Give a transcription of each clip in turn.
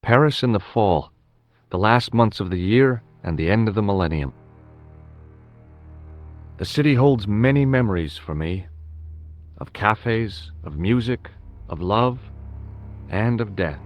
Paris in the fall, the last months of the year and the end of the millennium. The city holds many memories for me, of cafes, of music, of love, and of death.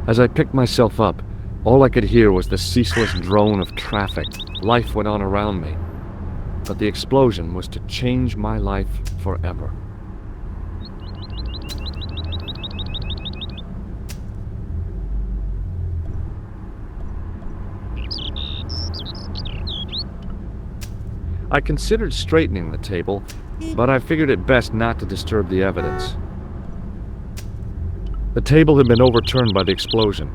As I picked myself up, all I could hear was the ceaseless drone of traffic. Life went on around me. But the explosion was to change my life forever. I considered straightening the table, but I figured it best not to disturb the evidence. The table had been overturned by the explosion.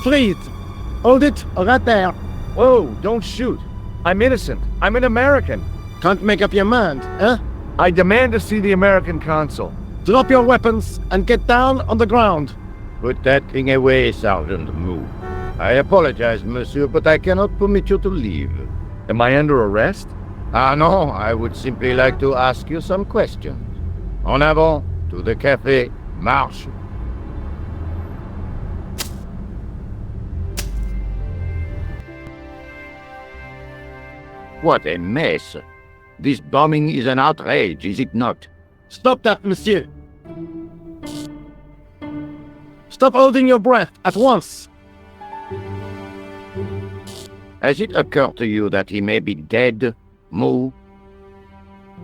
Please, hold it right there. Whoa, don't shoot. I'm innocent. I'm an American. Can't make up your mind, eh? I demand to see the American consul. Drop your weapons and get down on the ground. Put that thing away, Sergeant. Move. I apologize, monsieur, but I cannot permit you to leave. Am I under arrest? Ah, no, I would simply like to ask you some questions. En avant, to the café, marche. What a mess. This bombing is an outrage, is it not? Stop that, monsieur. Stop holding your breath at once. Has it occurred to you that he may be dead, Moo?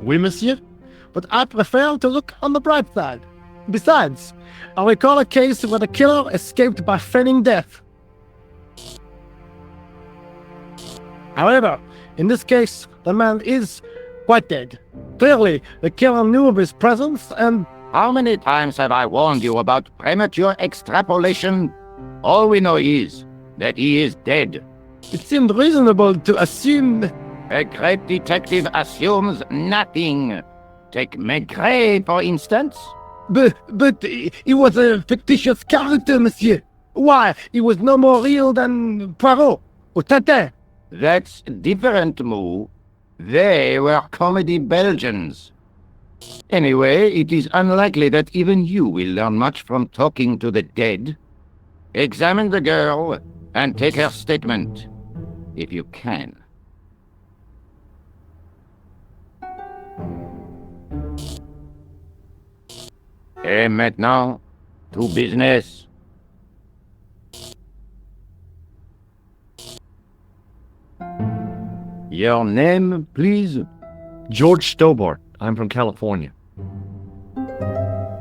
Oui, monsieur. But I prefer to look on the bright side. Besides, I recall a case where the killer escaped by feigning death. However, in this case, the man is quite dead. Clearly, the killer knew of his presence and... How many times have I warned you about premature extrapolation? All we know is that he is dead. It seemed reasonable to assume... A great detective assumes nothing. Take Maigret, for instance. But he was a fictitious character, monsieur. Why, he was no more real than Poirot. Utete! That's different, Moo. They were comedy Belgians. Anyway, it is unlikely that even you will learn much from talking to the dead. Examine the girl and take her statement, if you can. Et maintenant, to business. Your name, please? George Stobbart. I'm from California.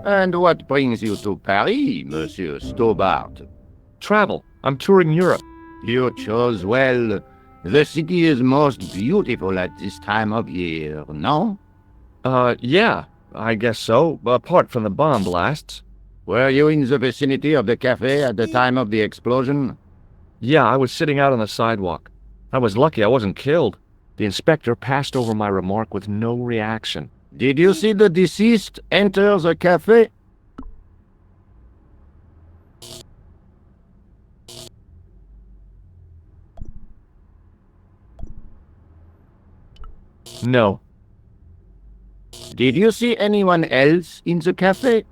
And what brings you to Paris, Monsieur Stobbart? Travel. I'm touring Europe. You chose well. The city is most beautiful at this time of year, no? Yeah, I guess so, apart from the bomb blasts. Were you in the vicinity of the cafe at the time of the explosion? Yeah, I was sitting out on the sidewalk. I was lucky I wasn't killed. The inspector passed over my remark with no reaction. Did you see the deceased enter the cafe? No. Did you see anyone else in the cafe?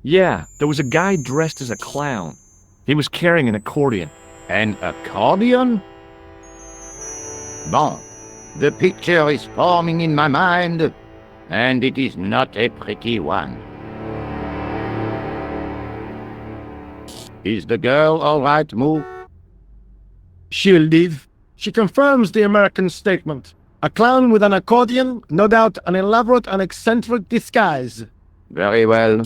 Yeah, there was a guy dressed as a clown. He was carrying an accordion. An accordion? Bon, the picture is forming in my mind, and it is not a pretty one. Is the girl all right, Moo? She'll live. She confirms the American statement. A clown with an accordion, no doubt an elaborate and eccentric disguise. Very well.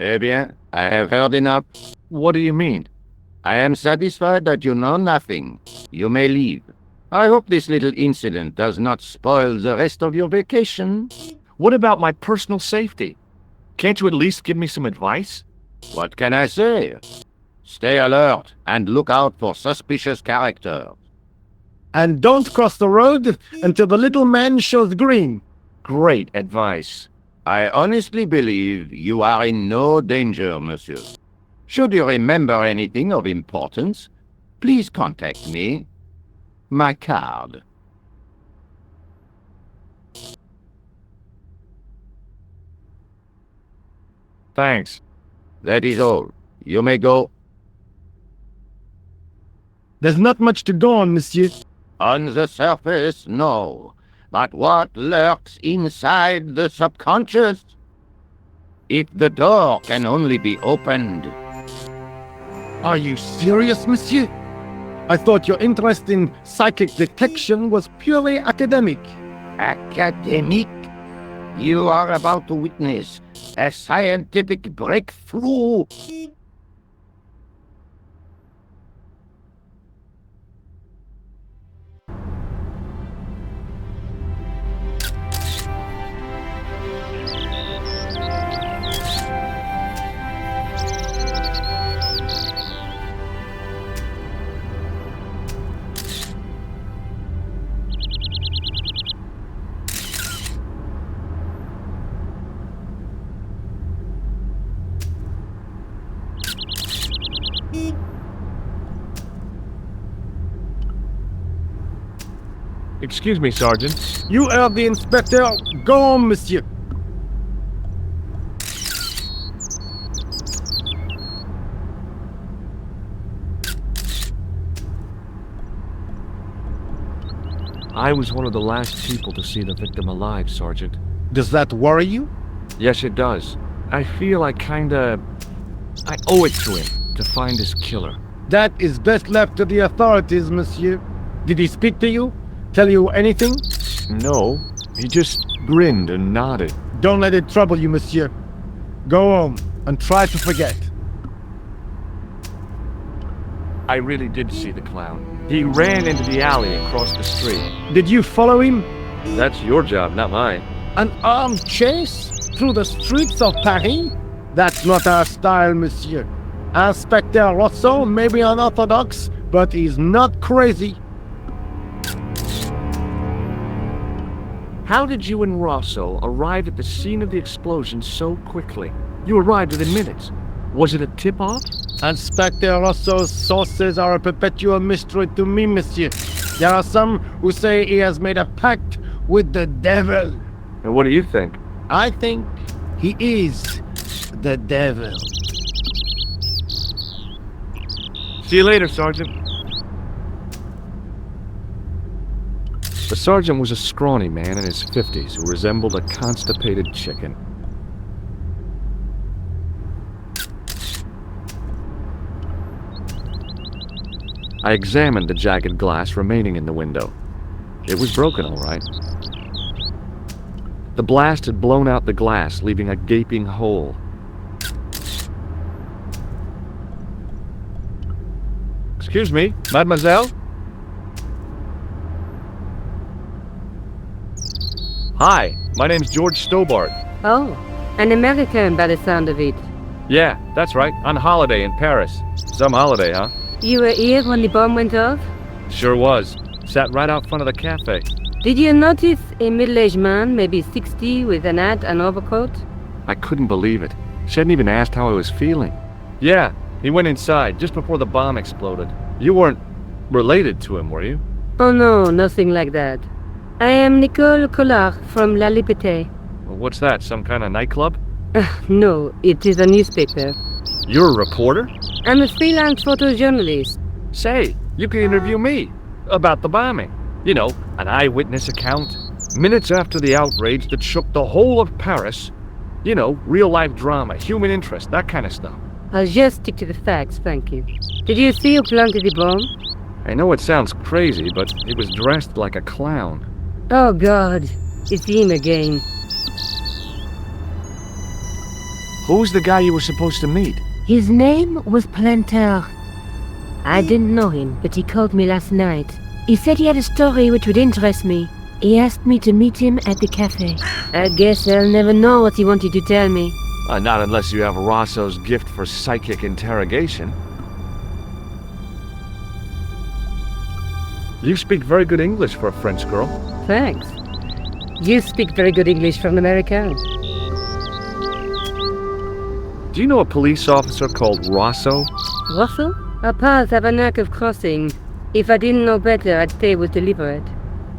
Eh bien, I have heard enough. What do you mean? I am satisfied that you know nothing. You may leave. I hope this little incident does not spoil the rest of your vacation. What about my personal safety? Can't you at least give me some advice? What can I say? Stay alert and look out for suspicious characters. And don't cross the road until the little man shows green. Great advice. I honestly believe you are in no danger, monsieur. Should you remember anything of importance, please contact me. My card. Thanks. That is all. You may go. There's not much to go on, monsieur. On the surface, no. But what lurks inside the subconscious? If the door can only be opened. Are you serious, monsieur? I thought your interest in psychic detection was purely academic. Academic? You are about to witness a scientific breakthrough. Excuse me, Sergeant. You are the inspector. Go on, monsieur. I was one of the last people to see the victim alive, Sergeant. Does that worry you? Yes, it does. I feel I owe it to him to find his killer. That is best left to the authorities, monsieur. Did he speak to you? Tell you anything? No, he just grinned and nodded. Don't let it trouble you, monsieur. Go home and try to forget. I really did see the clown. He ran into the alley across the street. Did you follow him? That's your job, not mine. An armed chase through the streets of Paris? That's not our style, monsieur. Inspector Rousseau may be unorthodox, but he's not crazy. How did you and Rosso arrive at the scene of the explosion so quickly? You arrived within minutes. Was it a tip-off? Inspector Rosso's sources are a perpetual mystery to me, monsieur. There are some who say he has made a pact with the devil. And what do you think? I think he is the devil. See you later, Sergeant. The sergeant was a scrawny man in his 50s who resembled a constipated chicken. I examined the jagged glass remaining in the window. It was broken, all right. The blast had blown out the glass, leaving a gaping hole. Excuse me, mademoiselle? Hi, my name's George Stobbart. Oh, an American by the sound of it. Yeah, that's right, on holiday in Paris. Some holiday, huh? You were here when the bomb went off? Sure was. Sat right out front of the cafe. Did you notice a middle-aged man, maybe 60, with an hat and overcoat? I couldn't believe it. She hadn't even asked how I was feeling. Yeah, he went inside just before the bomb exploded. You weren't related to him, were you? Oh no, nothing like that. I am Nico Collard from La Liberté. Well, what's that, some kind of nightclub? No, it is a newspaper. You're a reporter? I'm a freelance photojournalist. Say, you can interview me about the bombing. You know, an eyewitness account. Minutes after the outrage that shook the whole of Paris. You know, real-life drama, human interest, that kind of stuff. I'll just stick to the facts, thank you. Did you see who planted the bomb? I know it sounds crazy, but he was dressed like a clown. Oh God, it's him again. Who's the guy you were supposed to meet? His name was Planter. I didn't know him, but he called me last night. He said he had a story which would interest me. He asked me to meet him at the cafe. I guess I'll never know what he wanted to tell me. Not unless you have Rosso's gift for psychic interrogation. You speak very good English for a French girl. Thanks. You speak very good English for an American. Do you know a police officer called Rosso? Rosso? Our paths have a knack of crossing. If I didn't know better, I'd say it was deliberate.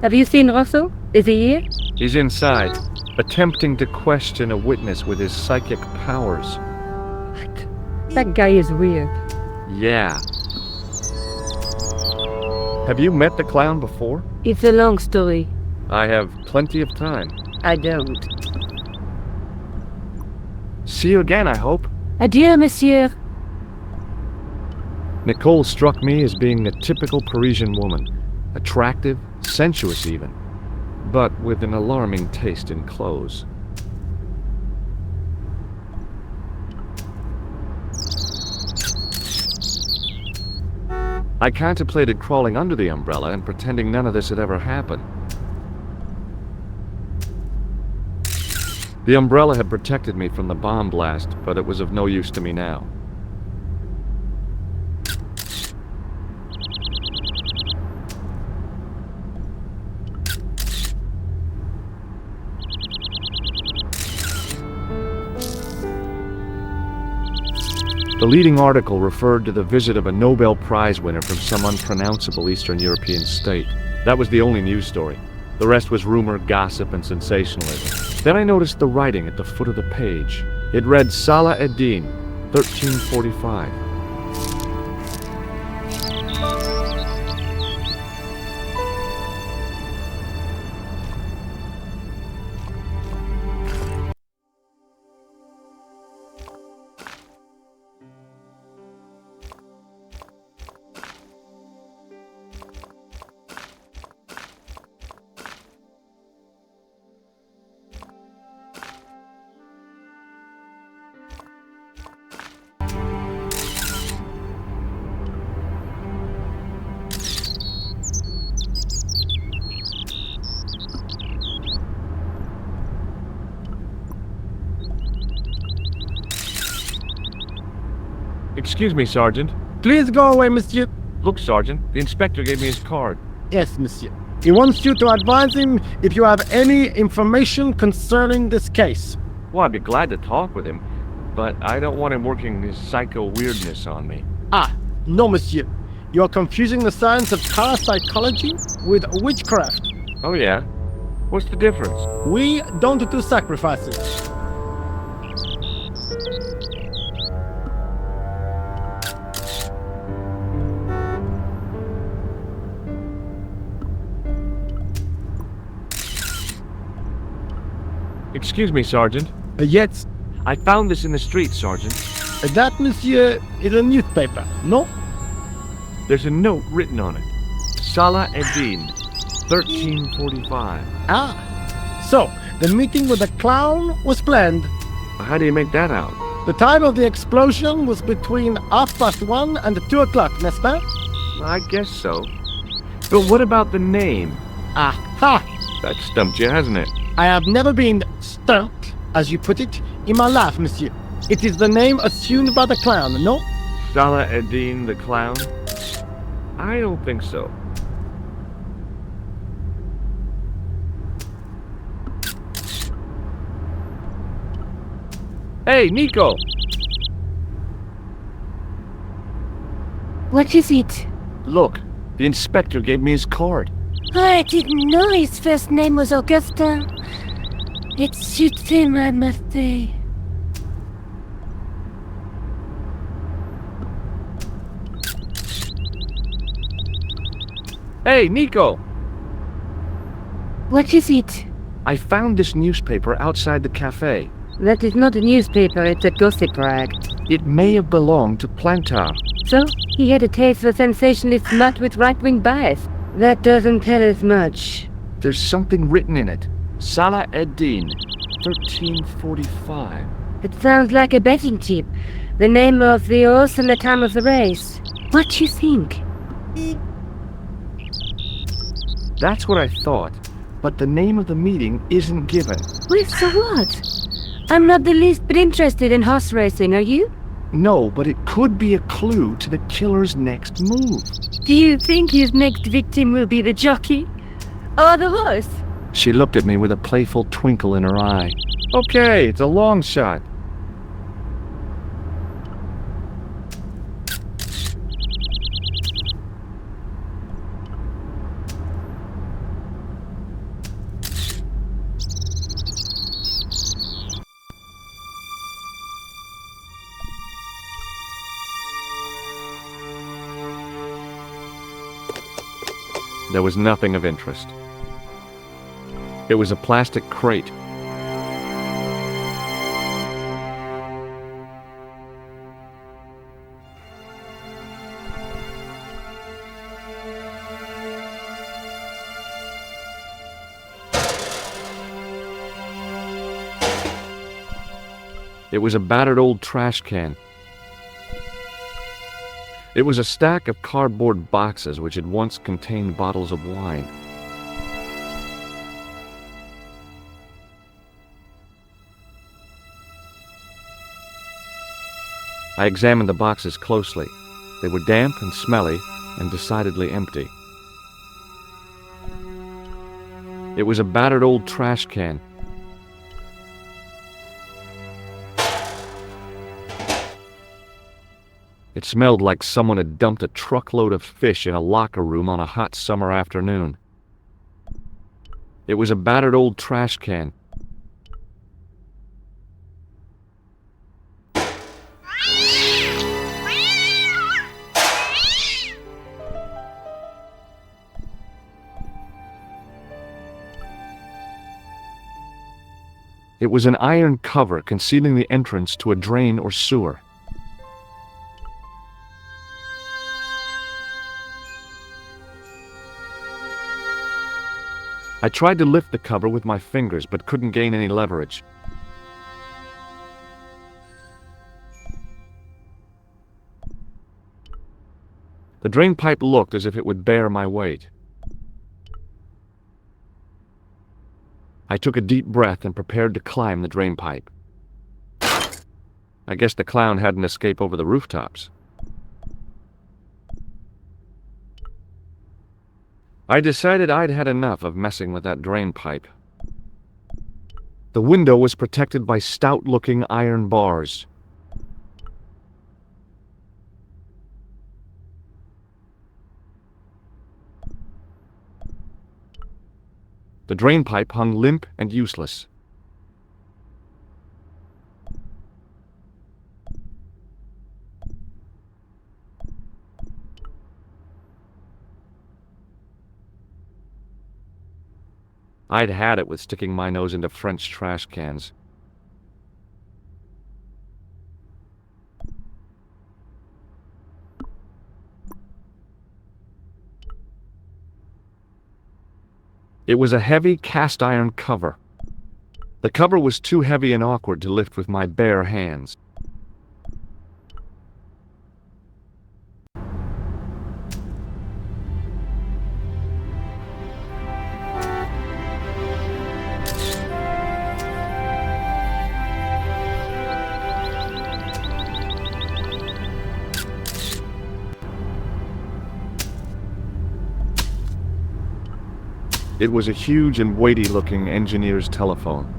Have you seen Rosso? Is he here? He's inside, attempting to question a witness with his psychic powers. What? That guy is weird. Yeah. Have you met the clown before? It's a long story. I have plenty of time. I don't. See you again, I hope. Adieu, monsieur. Nicole struck me as being a typical Parisian woman. Attractive, sensuous even, but with an alarming taste in clothes. I contemplated crawling under the umbrella and pretending none of this had ever happened. The umbrella had protected me from the bomb blast, but it was of no use to me now. The leading article referred to the visit of a Nobel Prize winner from some unpronounceable Eastern European state. That was the only news story. The rest was rumor, gossip, and sensationalism. Then I noticed the writing at the foot of the page. It read Salah ad-Din, 1345. Excuse me, Sergeant. Please go away, monsieur. Look, Sergeant, the inspector gave me his card. Yes, monsieur. He wants you to advise him if you have any information concerning this case. Well, I'd be glad to talk with him. but I don't want him working his psycho weirdness on me. Ah, no, monsieur. You're confusing the science of parapsychology with witchcraft. Oh yeah? What's the difference? We don't do sacrifices. Excuse me, Sergeant. Yet, I found this in the street, Sergeant. that, monsieur, is a newspaper, no? There's a note written on it. Salah Eddin, 1345. Ah, so the meeting with the clown was planned. How do you make that out? The time of the explosion was between 1:30 and 2 o'clock, n'est-ce pas? I guess so. But what about the name? Aha! That stumped you, hasn't it? I have never been stumped, as you put it, in my life, monsieur. It is the name assumed by the clown, no? Salah Eddin the clown? I don't think so. Hey, Nico! What is it? Look, the inspector gave me his card. I didn't know his first name was Augustin. It suits him, I must say. Hey, Nico! What is it? I found this newspaper outside the cafe. That is not a newspaper, it's a gossip rag. It may have belonged to Plantar. So, he had a taste for sensationalist smut with right-wing bias. That doesn't tell us much. There's something written in it. Salah Eddin, 1345. It sounds like a betting tip. The name of the horse and the time of the race. What do you think? That's what I thought, but the name of the meeting isn't given. Well, so what? I'm not the least bit interested in horse racing, are you? No, but it could be a clue to the killer's next move. Do you think his next victim will be the jockey? Or the horse? She looked at me with a playful twinkle in her eye. Okay, it's a long shot. There was nothing of interest. It was a plastic crate. It was a battered old trash can. It was a stack of cardboard boxes which had once contained bottles of wine. I examined the boxes closely. They were damp and smelly and decidedly empty. It was a battered old trash can. It smelled like someone had dumped a truckload of fish in a locker room on a hot summer afternoon. It was a battered old trash can. It was an iron cover concealing the entrance to a drain or sewer. I tried to lift the cover with my fingers, but couldn't gain any leverage. The drain pipe looked as if it would bear my weight. I took a deep breath and prepared to climb the drain pipe. I guess the clown had an escape over the rooftops. I decided I'd had enough of messing with that drain pipe. The window was protected by stout-looking iron bars. The drain pipe hung limp and useless. I'd had it with sticking my nose into French trash cans. It was a heavy cast-iron cover. The cover was too heavy and awkward to lift with my bare hands. It was a huge and weighty-looking engineer's telephone.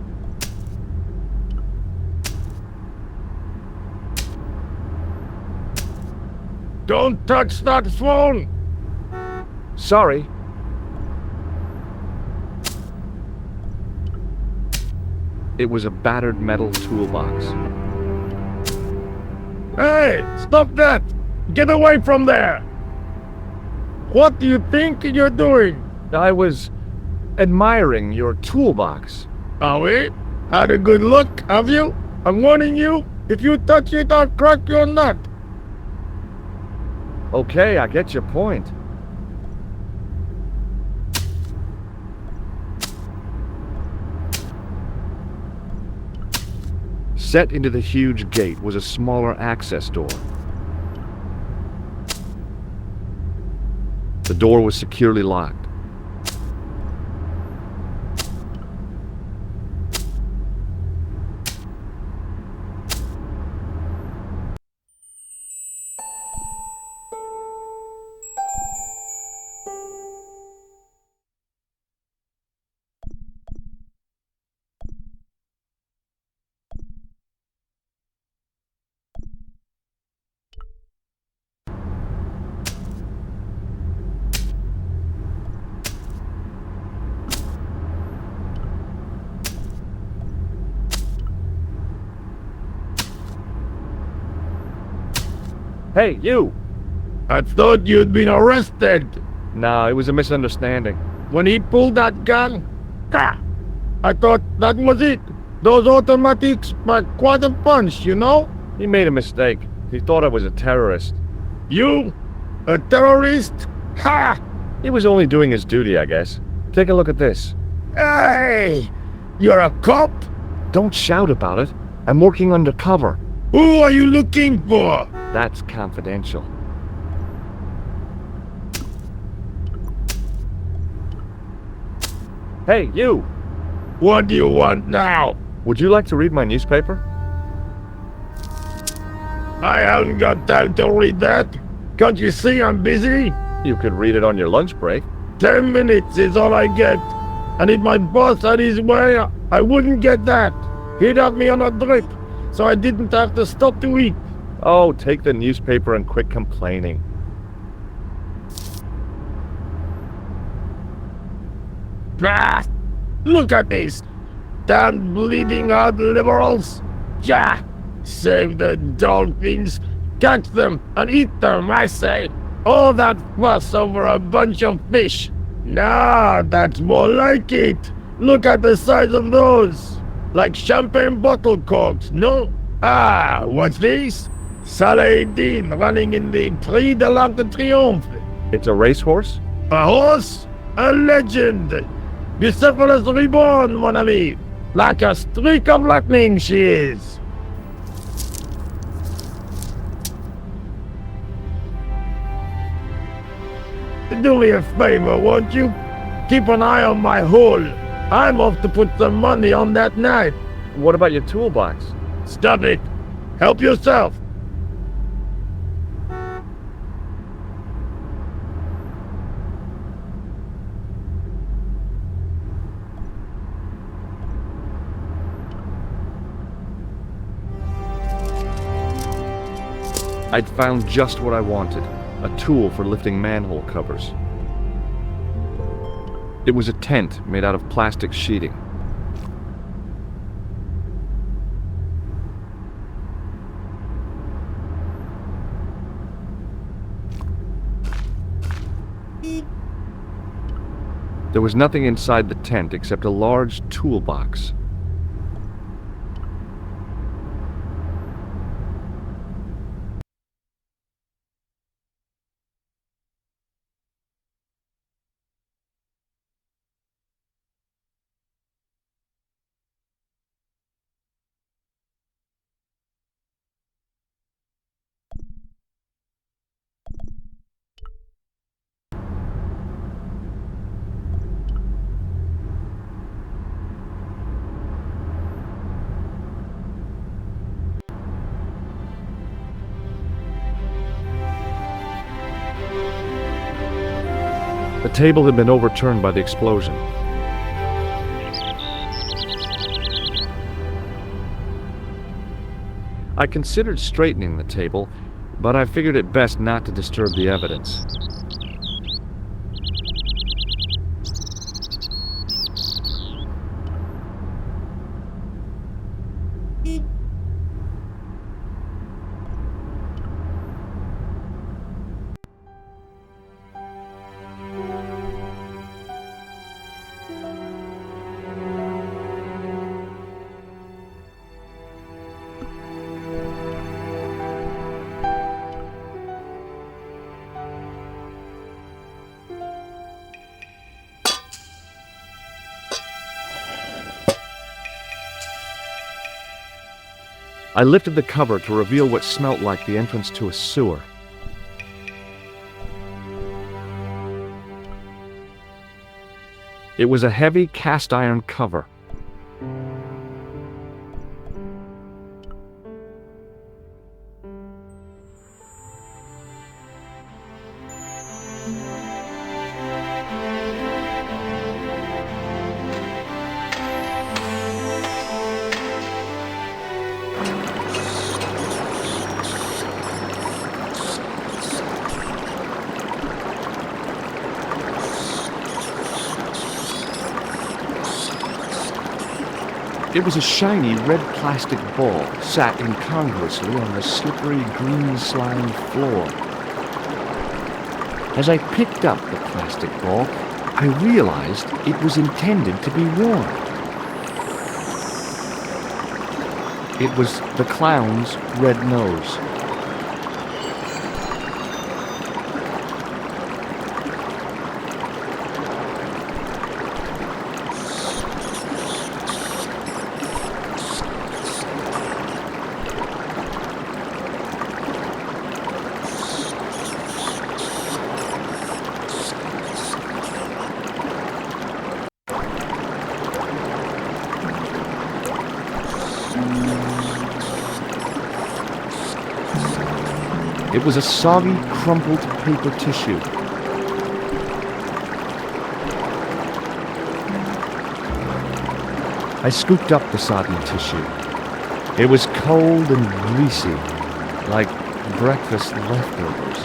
Don't touch that phone! Sorry. It was a battered metal toolbox. Hey, stop that! Get away from there! What do you think you're doing? I was admiring your toolbox. Are we? Had a good look, have you? I'm warning you, if you touch it, I'll crack your nut. Okay, I get your point. Set into the huge gate was a smaller access door. The door was securely locked. Hey, you! I thought you'd been arrested. No, it was a misunderstanding. When he pulled that gun, I thought that was it. Those automatics pack quite a punch, you know? He made a mistake. He thought I was a terrorist. You? A terrorist? Ha! He was only doing his duty, I guess. Take a look at this. Hey! You're a cop? Don't shout about it. I'm working undercover. Who are you looking for? That's confidential. Hey, you! What do you want now? Would you like to read my newspaper? I haven't got time to read that. Can't you see I'm busy? You could read it on your lunch break. 10 minutes is all I get. And if my boss had his way, I wouldn't get that. He'd have me on a drip, so I didn't have to stop to eat. Oh, take the newspaper and quit complaining. Ah, look at this. Damn bleeding out liberals. Yeah, save the dolphins. Catch them and eat them, I say. All that fuss over a bunch of fish. Nah, that's more like it. Look at the size of those. Like champagne bottle corks, no? Ah, what's this? Saladin running in the Prix de l'Arc de Triomphe. It's a racehorse? A horse? A legend. Bucephalus reborn, mon ami. Like a streak of lightning she is. Do me a favor, won't you? Keep an eye on my hole. I'm off to put some money on that knife. What about your toolbox? Stop it. Help yourself. I'd found just what I wanted. A tool for lifting manhole covers. It was a tent made out of plastic sheeting. There was nothing inside the tent except a large toolbox. The table had been overturned by the explosion. I considered straightening the table, but I figured it best not to disturb the evidence. I lifted the cover to reveal what smelt like the entrance to a sewer. It was a heavy cast iron cover. It was a shiny red plastic ball sat incongruously on the slippery green slime floor. As I picked up the plastic ball, I realized it was intended to be worn. It was the clown's red nose. It was a soggy, crumpled paper tissue. I scooped up the sodden tissue. It was cold and greasy, like breakfast leftovers.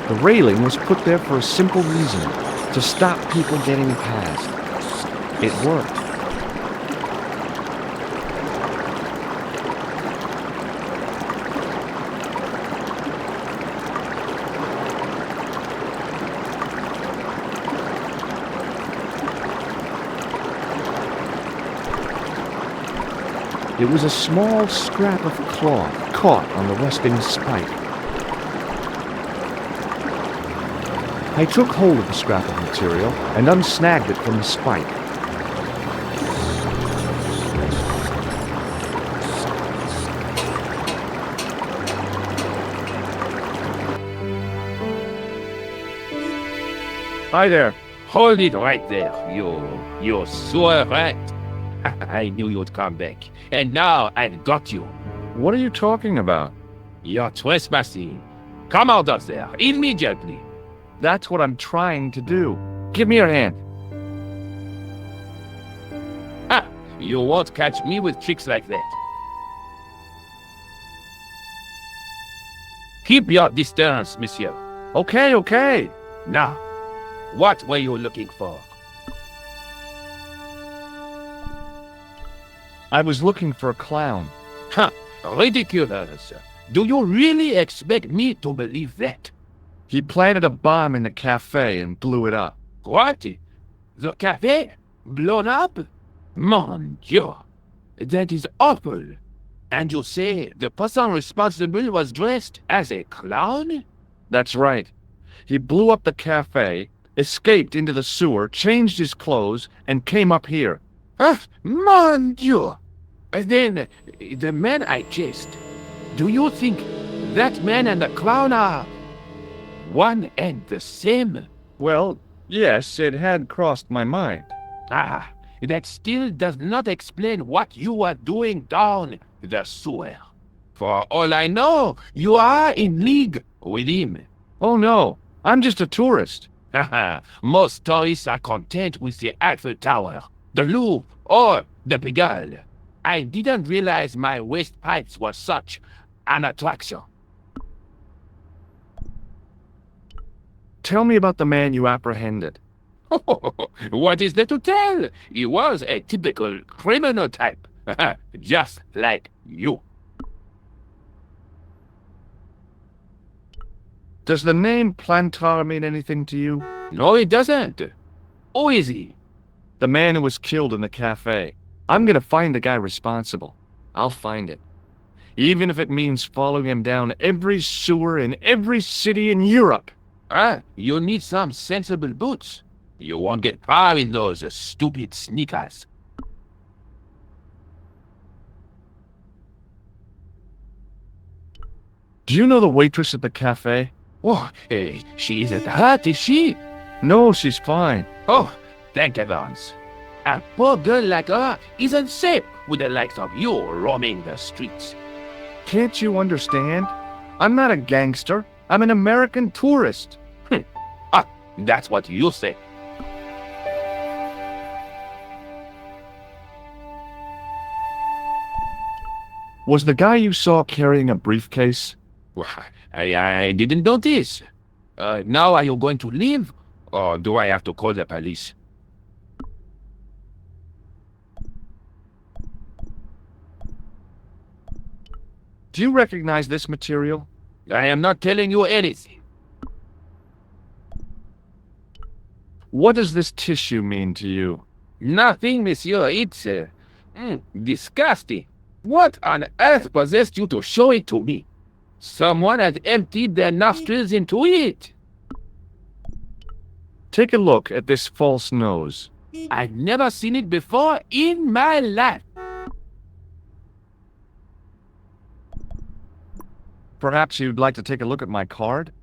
The railing was put there for a simple reason, to stop people getting past. It worked. It was a small scrap of cloth caught on the rusting spike. I took hold of the scrap of material and unsnagged it from the spike. Hi there. Hold it right there, you sewer rat. I knew you'd come back. And now I've got you. What are you talking about? You're trespassing. Come out of there, immediately. That's what I'm trying to do. Give me your hand. Ha! You won't catch me with tricks like that. Keep your distance, monsieur. Okay, okay. Now, what were you looking for? I was looking for a clown. Huh, ridiculous. Do you really expect me to believe that? He planted a bomb in the cafe and blew it up. What? The cafe? Blown up? Mon Dieu, that is awful. And you say the person responsible was dressed as a clown? That's right. He blew up the cafe, escaped into the sewer, changed his clothes, and came up here. Ah, mon Dieu! Then, the man I chased, do you think that man and the clown are one and the same? Well, yes, it had crossed my mind. Ah, that still does not explain what you are doing down the sewer. For all I know, you are in league with him. Oh no, I'm just a tourist. Haha, most tourists are content with the Eiffel Tower, the Louvre, or the Pigalle. I didn't realize my waste pipes were such an attraction. Tell me about the man you apprehended. What is there to tell? He was a typical criminal type, just like you. Does the name Plantar mean anything to you? No, it doesn't. Who is he? The man who was killed in the cafe. I'm gonna find the guy responsible. I'll find it. Even if it means following him down every sewer in every city in Europe. Ah, you need some sensible boots. You won't get far in those stupid sneakers. Do you know the waitress at the cafe? Oh, she isn't hurt, is she? No, she's fine. Oh, thank heavens. A poor girl like her isn't safe with the likes of you roaming the streets. Can't you understand? I'm not a gangster. I'm an American tourist. Ah, that's what you say. Was the guy you saw carrying a briefcase? Well, I didn't notice. Now are you going to leave? Or do I have to call the police? Do you recognize this material? I am not telling you anything. What does this tissue mean to you? Nothing, monsieur. It's disgusting. What on earth possessed you to show it to me? Someone has emptied their nostrils into it. Take a look at this false nose. I've never seen it before in my life. Perhaps you'd like to take a look at my card?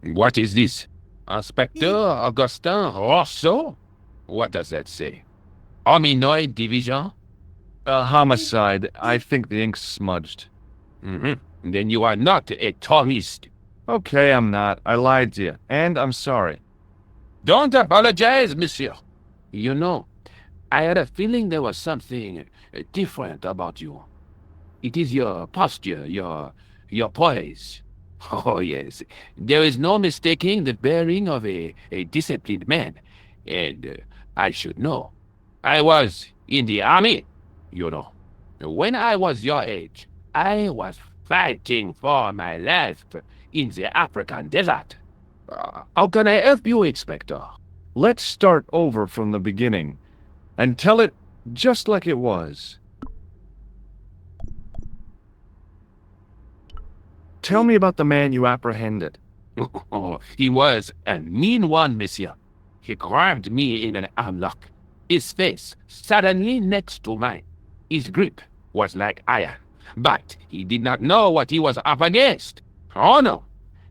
What is this? Inspector Augustin Rousseau? What does that say? Hominoid Division? A homicide. I think the ink's smudged. Then you are not a tourist. Okay, I'm not. I lied to you, and I'm sorry. Don't apologize, monsieur. You know, I had a feeling there was something different about you. It is your posture, your poise. Oh, yes. There is no mistaking the bearing of a disciplined man. And I should know. I was in the army, you know. When I was your age, I was fighting for my life in the African desert. How can I help you, Inspector? Let's start over from the beginning and tell it just like it was. Tell me about the man you apprehended. Oh, he was a mean one, monsieur. He grabbed me in an armlock. His face suddenly next to mine. His grip was like iron, but he did not know what he was up against. Oh no,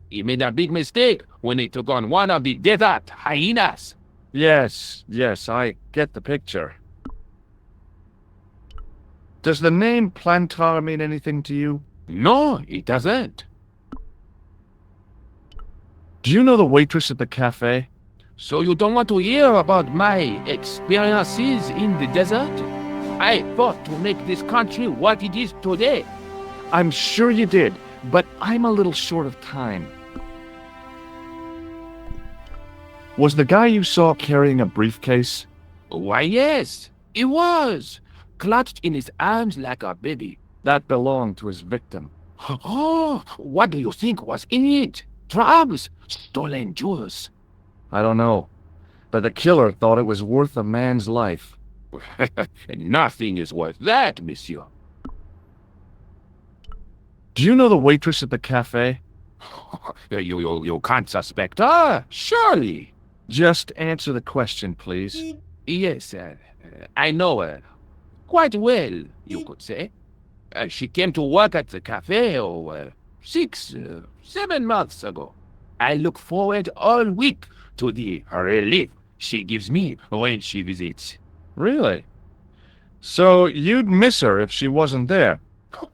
he made a big mistake when he took on one of the desert hyenas. Yes, I get the picture. Does the name Plantar mean anything to you? No, it doesn't. Do you know the waitress at the cafe? So you don't want to hear about my experiences in the desert? I fought to make this country what it is today. I'm sure you did, but I'm a little short of time. Was the guy you saw carrying a briefcase? Why, yes, he was, clutched in his arms like a baby. That belonged to his victim. Oh, what do you think was in it? Drugs, stolen jewels. I don't know, but the killer thought it was worth a man's life. Nothing is worth that, monsieur. Do you know the waitress at the cafe? You can't suspect her, surely. Just answer the question, please. Yes, I know her. Quite well, you could say. She came to work at the cafe, 7 months ago. I look forward all week to the relief she gives me when she visits. Really? So you'd miss her if she wasn't there?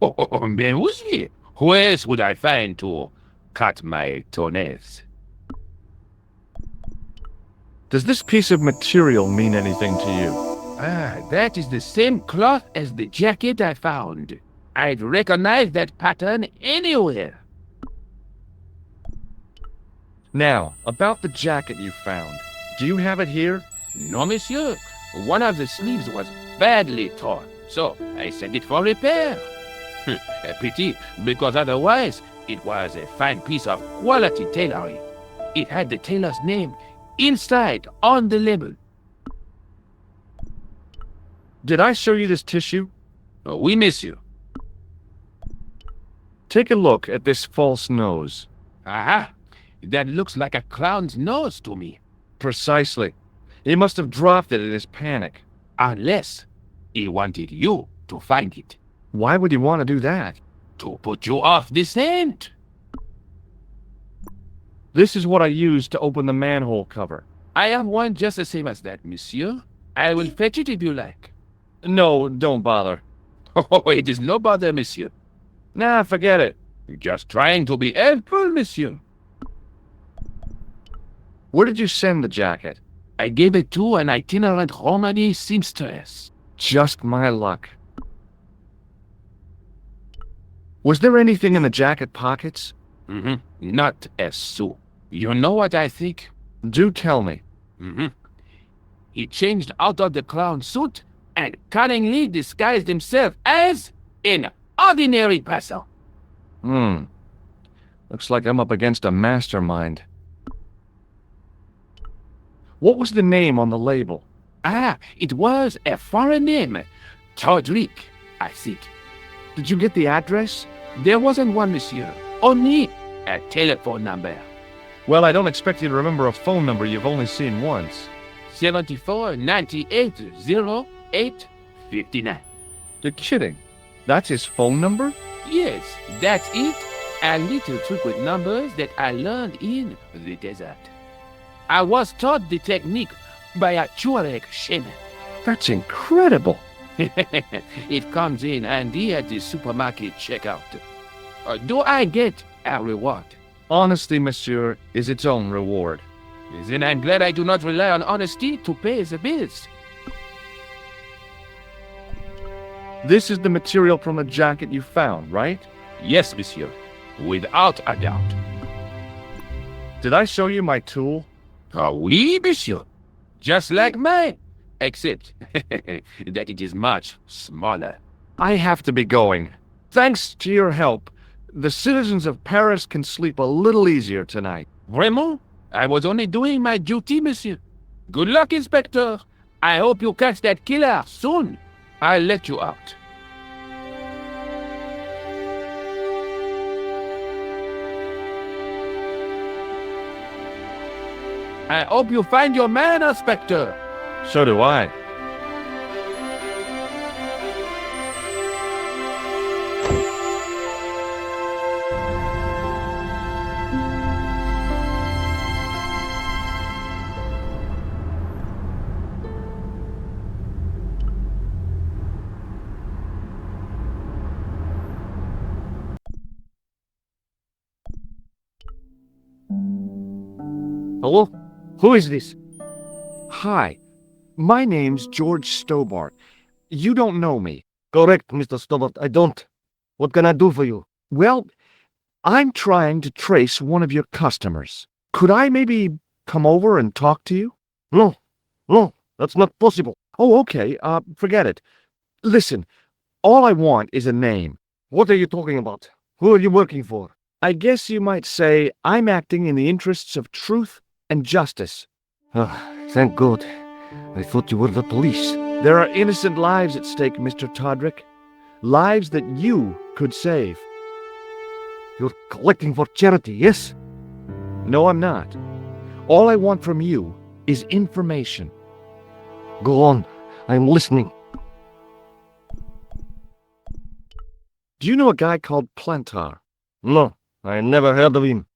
Oh, mais oui. Who else would I find to cut my toenails? Does this piece of material mean anything to you? That is the same cloth as the jacket I found. I'd recognize that pattern anywhere. Now, about the jacket you found. Do you have it here? No, monsieur. One of the sleeves was badly torn, so I sent it for repair. A pity, because otherwise it was a fine piece of quality tailoring. It had the tailor's name inside on the label. Did I show you this tissue? We miss you. Take a look at this false nose. Aha! That looks like a clown's nose to me. Precisely. He must have dropped it in his panic. Unless he wanted you to find it. Why would he want to do that? To put you off the scent. This is what I used to open the manhole cover. I have one just the same as that, monsieur. I will fetch it if you like. No, don't bother. Oh, it is no bother, monsieur. Nah, forget it. Just trying to be helpful, monsieur. Where did you send the jacket? I gave it to an itinerant Romany seamstress. Just my luck. Was there anything in the jacket pockets? Not a sou. You know what I think? Do tell me. He changed out of the clown suit and cunningly disguised himself as an ordinary person. Looks like I'm up against a mastermind. What was the name on the label? It was a foreign name. Todrick, I think. Did you get the address? There wasn't one, monsieur. Only a telephone number. Well, I don't expect you to remember a phone number you've only seen once. 74 98 08 59. You're kidding. That's his phone number? Yes, that's it. A little trick with numbers that I learned in the desert. I was taught the technique by a Tuareg shaman. That's incredible. It comes in handy at the supermarket checkout. Do I get a reward? Honesty, monsieur, is its own reward. Then I'm glad I do not rely on honesty to pay the bills. This is the material from the jacket you found, right? Yes, monsieur. Without a doubt. Did I show you my tool? Oui, monsieur. Just like mine. Except that it is much smaller. I have to be going. Thanks to your help, the citizens of Paris can sleep a little easier tonight. Vraiment? I was only doing my duty, monsieur. Good luck, Inspector. I hope you catch that killer soon. I'll let you out. I hope you find your man, Inspector. So do I. Hello? Who is this? Hi, my name's George Stobbart. You don't know me. Correct, Mr. Stobbart, I don't. What can I do for you? Well, I'm trying to trace one of your customers. Could I maybe come over and talk to you? No, that's not possible. Oh, okay, forget it. Listen, all I want is a name. What are you talking about? Who are you working for? I guess you might say I'm acting in the interests of truth and justice. Thank God. I thought you were the police. There are innocent lives at stake, Mr. Todrick. Lives that you could save. You're collecting for charity, yes? No, I'm not. All I want from you is information. Go on, I'm listening. Do you know a guy called Plantar? No, I never heard of him.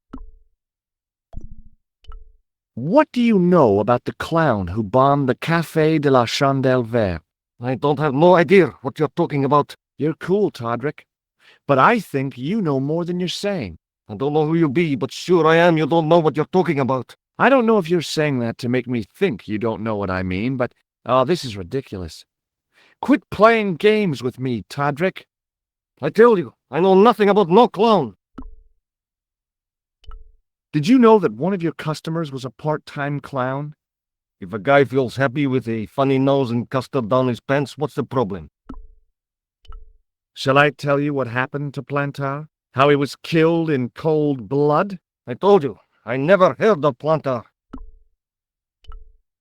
What do you know about the clown who bombed the Café de la Chandelle Verte? I don't have no idea what you're talking about. You're cool, Todrick. But I think you know more than you're saying. I don't know who you be, but sure I am you don't know what you're talking about. I don't know if you're saying that to make me think you don't know what I mean, but, this is ridiculous. Quit playing games with me, Todrick. I tell you, I know nothing about no clown. Did you know that one of your customers was a part-time clown? If a guy feels happy with a funny nose and custard down his pants, what's the problem? Shall I tell you what happened to Plantar? How he was killed in cold blood? I told you, I never heard of Plantar.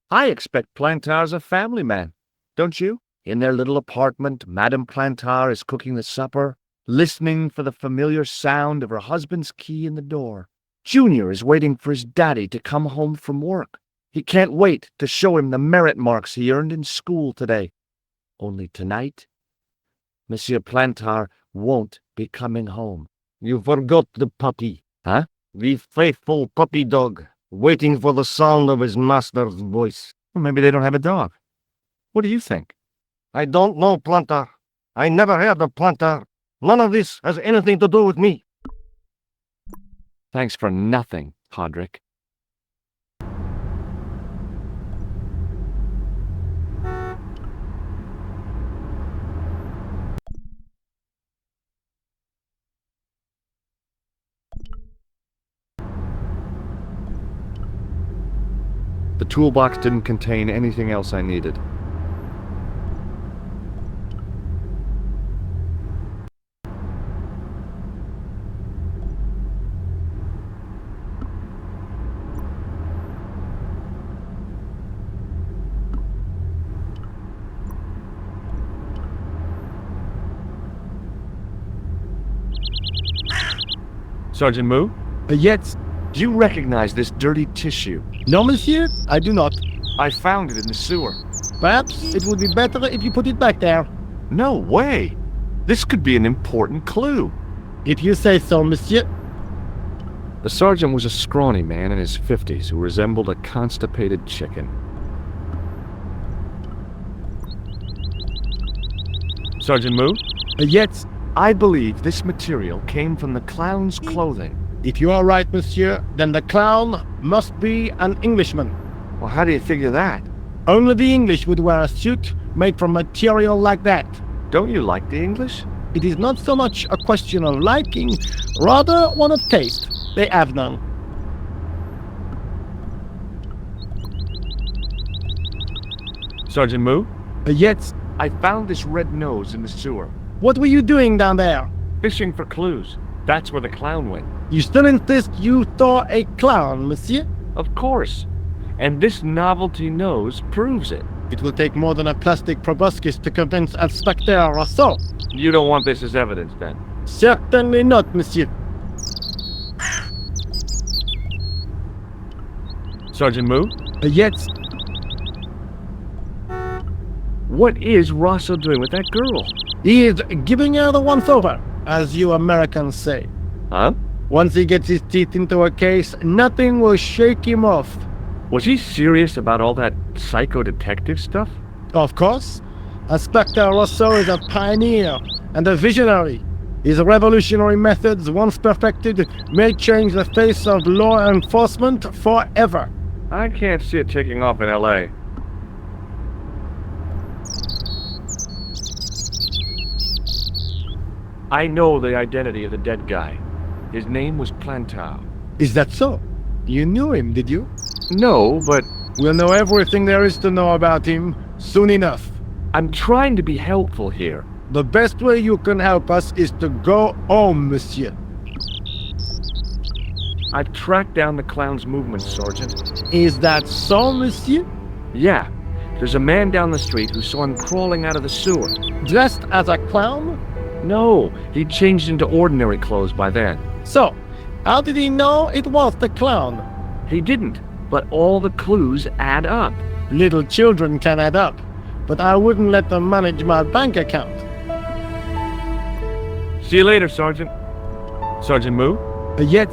I expect Plantar's a family man, don't you? In their little apartment, Madame Plantar is cooking the supper, listening for the familiar sound of her husband's key in the door. Junior is waiting for his daddy to come home from work. He can't wait to show him the merit marks he earned in school today. Only tonight, Monsieur Plantar won't be coming home. You forgot the puppy. Huh? The faithful puppy dog, waiting for the sound of his master's voice. Well, maybe they don't have a dog. What do you think? I don't know, Plantar. I never heard of Plantar. None of this has anything to do with me. Thanks for nothing, Todrick. The toolbox didn't contain anything else I needed. Sergeant Moo? Yes. Do you recognize this dirty tissue? No, monsieur, I do not. I found it in the sewer. Perhaps it would be better if you put it back there. No way! This could be an important clue. If you say so, monsieur. The sergeant was a scrawny man in his 50s who resembled a constipated chicken. Sergeant Moo? Yes. I believe this material came from the clown's clothing. If you are right, monsieur, then the clown must be an Englishman. Well, how do you figure that? Only the English would wear a suit made from material like that. Don't you like the English? It is not so much a question of liking, rather one of taste. They have none. Sergeant Moo? Yes. I found this red nose in the sewer. What were you doing down there? Fishing for clues. That's where the clown went. You still insist you saw a clown, monsieur? Of course. And this novelty nose proves it. It will take more than a plastic proboscis to convince Inspector Rousseau. You don't want this as evidence, then? Certainly not, monsieur. Sergeant Moo? Yes. What is Rousseau doing with that girl? He is giving her the once-over, as you Americans say. Huh? Once he gets his teeth into a case, nothing will shake him off. Was he serious about all that psycho-detective stuff? Of course. Inspector Rousseau is a pioneer and a visionary. His revolutionary methods, once perfected, may change the face of law enforcement forever. I can't see it taking off in LA. I know the identity of the dead guy. His name was Plantar. Is that so? You knew him, did you? No, but We'll know everything there is to know about him soon enough. I'm trying to be helpful here. The best way you can help us is to go home, monsieur. I've tracked down the clown's movements, Sergeant. Is that so, monsieur? Yeah, there's a man down the street who saw him crawling out of the sewer. Dressed as a clown? No, he changed into ordinary clothes by then. So, how did he know it was the clown? He didn't, but all the clues add up. Little children can add up, but I wouldn't let them manage my bank account. See you later, Sergeant. Sergeant Moo? Yet,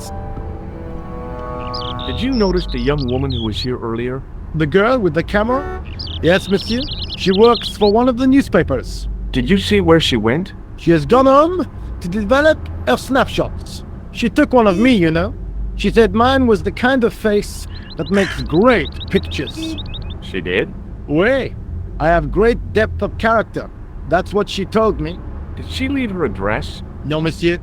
Did you notice the young woman who was here earlier? the girl with the camera? Yes, monsieur. She works for one of the newspapers. Did you see where she went? She has gone home to develop her snapshots. She took one of me, you know. She said mine was the kind of face that makes great pictures. She did? Oui, I have great depth of character. That's what she told me. Did she leave her address? No, monsieur.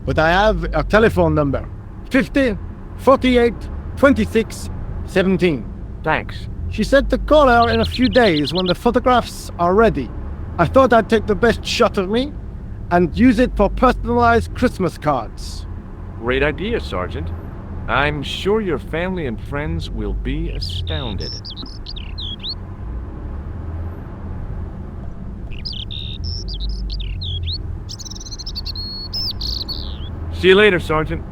But I have a telephone number. 50 48 26 17. Thanks. She said to call her in a few days when the photographs are ready. I thought I'd take the best shot of me and use it for personalized Christmas cards. Great idea, Sergeant. I'm sure your family and friends will be astounded. See you later, Sergeant.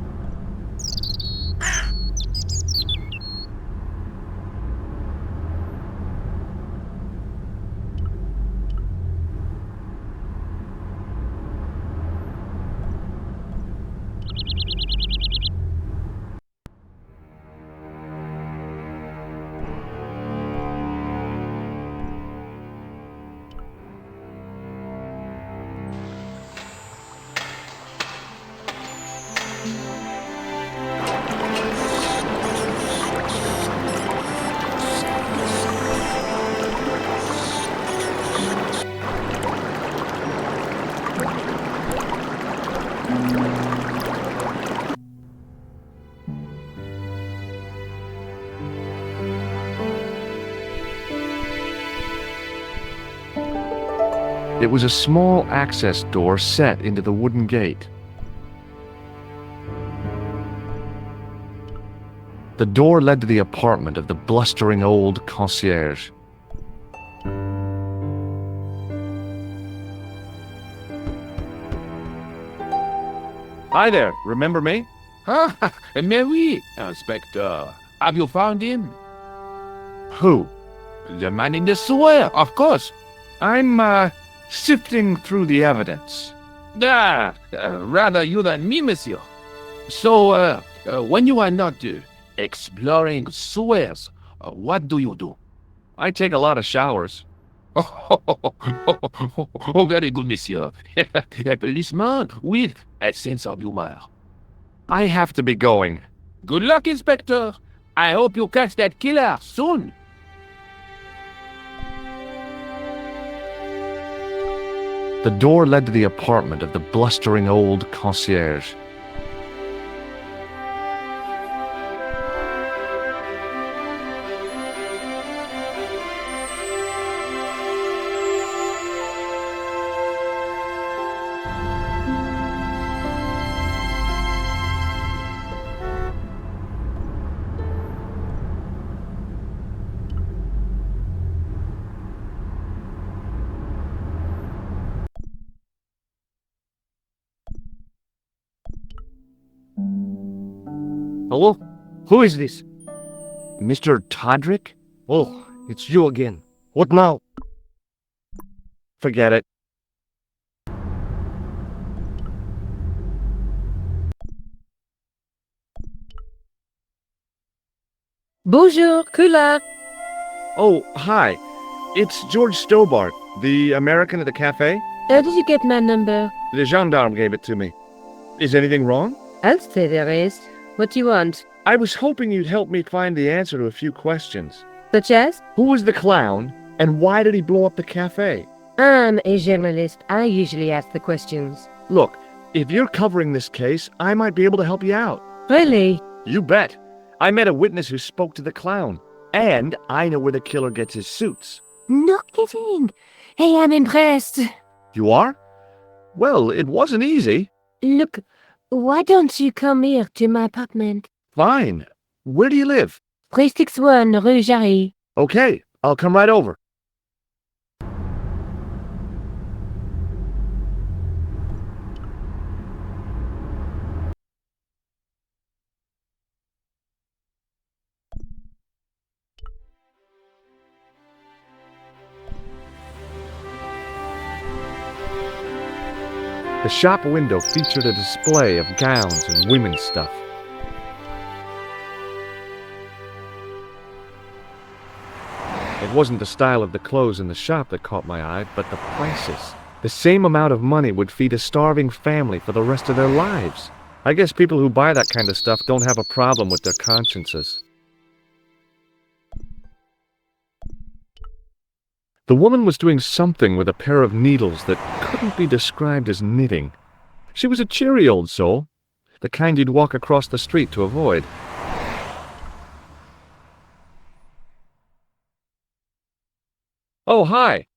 It was a small access door set into the wooden gate. The door led to the apartment of the blustering old concierge. Hi there, remember me? Ah, mais oui, Inspector. Have you found him? Who? The man in the sewer, of course. I'm, sifting through the evidence. Rather you than me, monsieur. So, when you are not exploring sewers, what do you do? I take a lot of showers. Oh, very good, monsieur. A policeman with a sense of humor. I have to be going. Good luck, Inspector. I hope you catch that killer soon. The door led to the apartment of the blustering old concierge. Hello? Who is this? Mr. Todrick? Oh, it's you again. What now? Forget it. Bonjour, Collard. Oh, hi. It's George Stobbart, the American at the cafe. How did you get my number? The gendarme gave it to me. Is anything wrong? I'll say there is. What do you want? I was hoping you'd help me find the answer to a few questions. Such as? Who was the clown, and why did he blow up the cafe? I'm a journalist. I usually ask the questions. Look, if you're covering this case, I might be able to help you out. Really? You bet. I met a witness who spoke to the clown, and I know where the killer gets his suits. No kidding. Hey, I'm impressed. You are? Well, it wasn't easy. Look, why don't you come here to my apartment? Fine. Where do you live? 361 Rue Jarry. Okay, I'll come right over. The shop window featured a display of gowns and women's stuff. It wasn't the style of the clothes in the shop that caught my eye, but the prices. The same amount of money would feed a starving family for the rest of their lives. I guess people who buy that kind of stuff don't have a problem with their consciences. The woman was doing something with a pair of needles that couldn't be described as knitting. She was a cheery old soul, the kind you'd walk across the street to avoid. Oh, hi.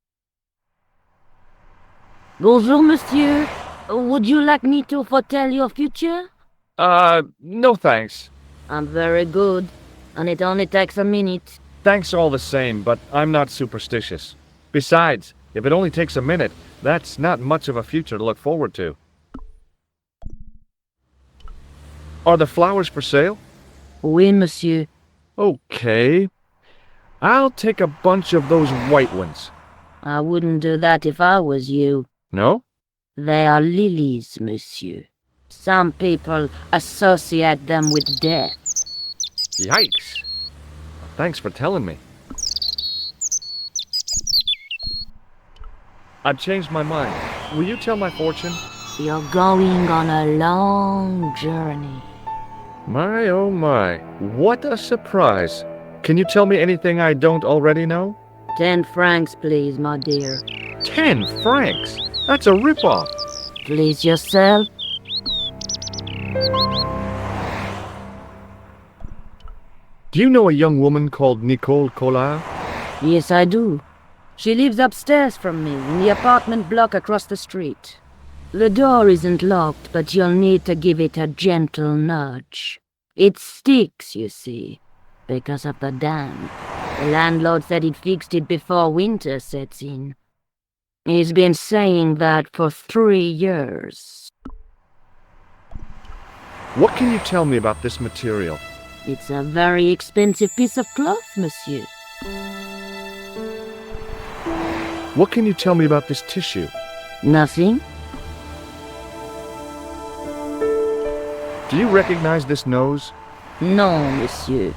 Bonjour, monsieur. Would you like me to foretell your future? No thanks. I'm very good, and it only takes a minute. Thanks all the same, but I'm not superstitious. Besides, if it only takes a minute, that's not much of a future to look forward to. Are the flowers for sale? Oui, monsieur. Okay. I'll take a bunch of those white ones. I wouldn't do that if I was you. No? They are lilies, monsieur. Some people associate them with death. Yikes. Thanks for telling me. I've changed my mind. Will you tell my fortune? You're going on a long journey. My oh my, what a surprise. Can you tell me anything I don't already know? 10 francs, please, my dear. 10 francs? That's a ripoff. Please yourself. Do you know a young woman called Nico Collard? Yes, I do. She lives upstairs from me, in the apartment block across the street. The door isn't locked, but you'll need to give it a gentle nudge. It sticks, you see, because of the damp. The landlord said he'd fixed it before winter sets in. He's been saying that for 3 years. What can you tell me about this material? It's a very expensive piece of cloth, monsieur. What can you tell me about this tissue? Nothing? Do you recognize this nose? No, monsieur.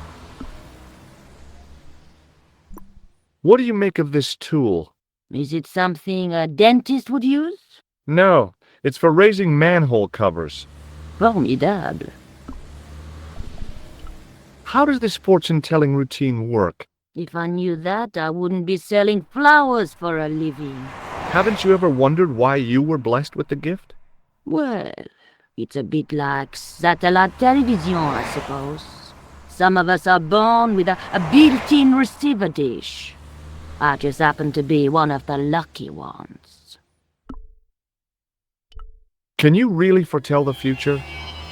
What do you make of this tool? Is it something a dentist would use? No, it's for raising manhole covers. Formidable. How does this fortune-telling routine work? If I knew that, I wouldn't be selling flowers for a living. Haven't you ever wondered why you were blessed with the gift? Well, it's a bit like satellite television, I suppose. Some of us are born with a built-in receiver dish. I just happen to be one of the lucky ones. Can you really foretell the future?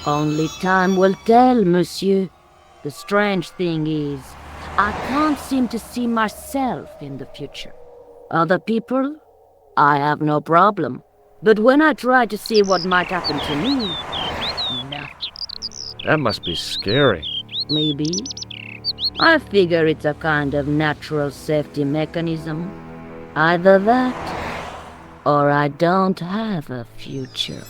Only time will tell, monsieur. The strange thing is, I can't seem to see myself in the future. Other people, I have no problem. But when I try to see what might happen to me, nothing. That must be scary. Maybe. I figure it's a kind of natural safety mechanism. Either that, or I don't have a future.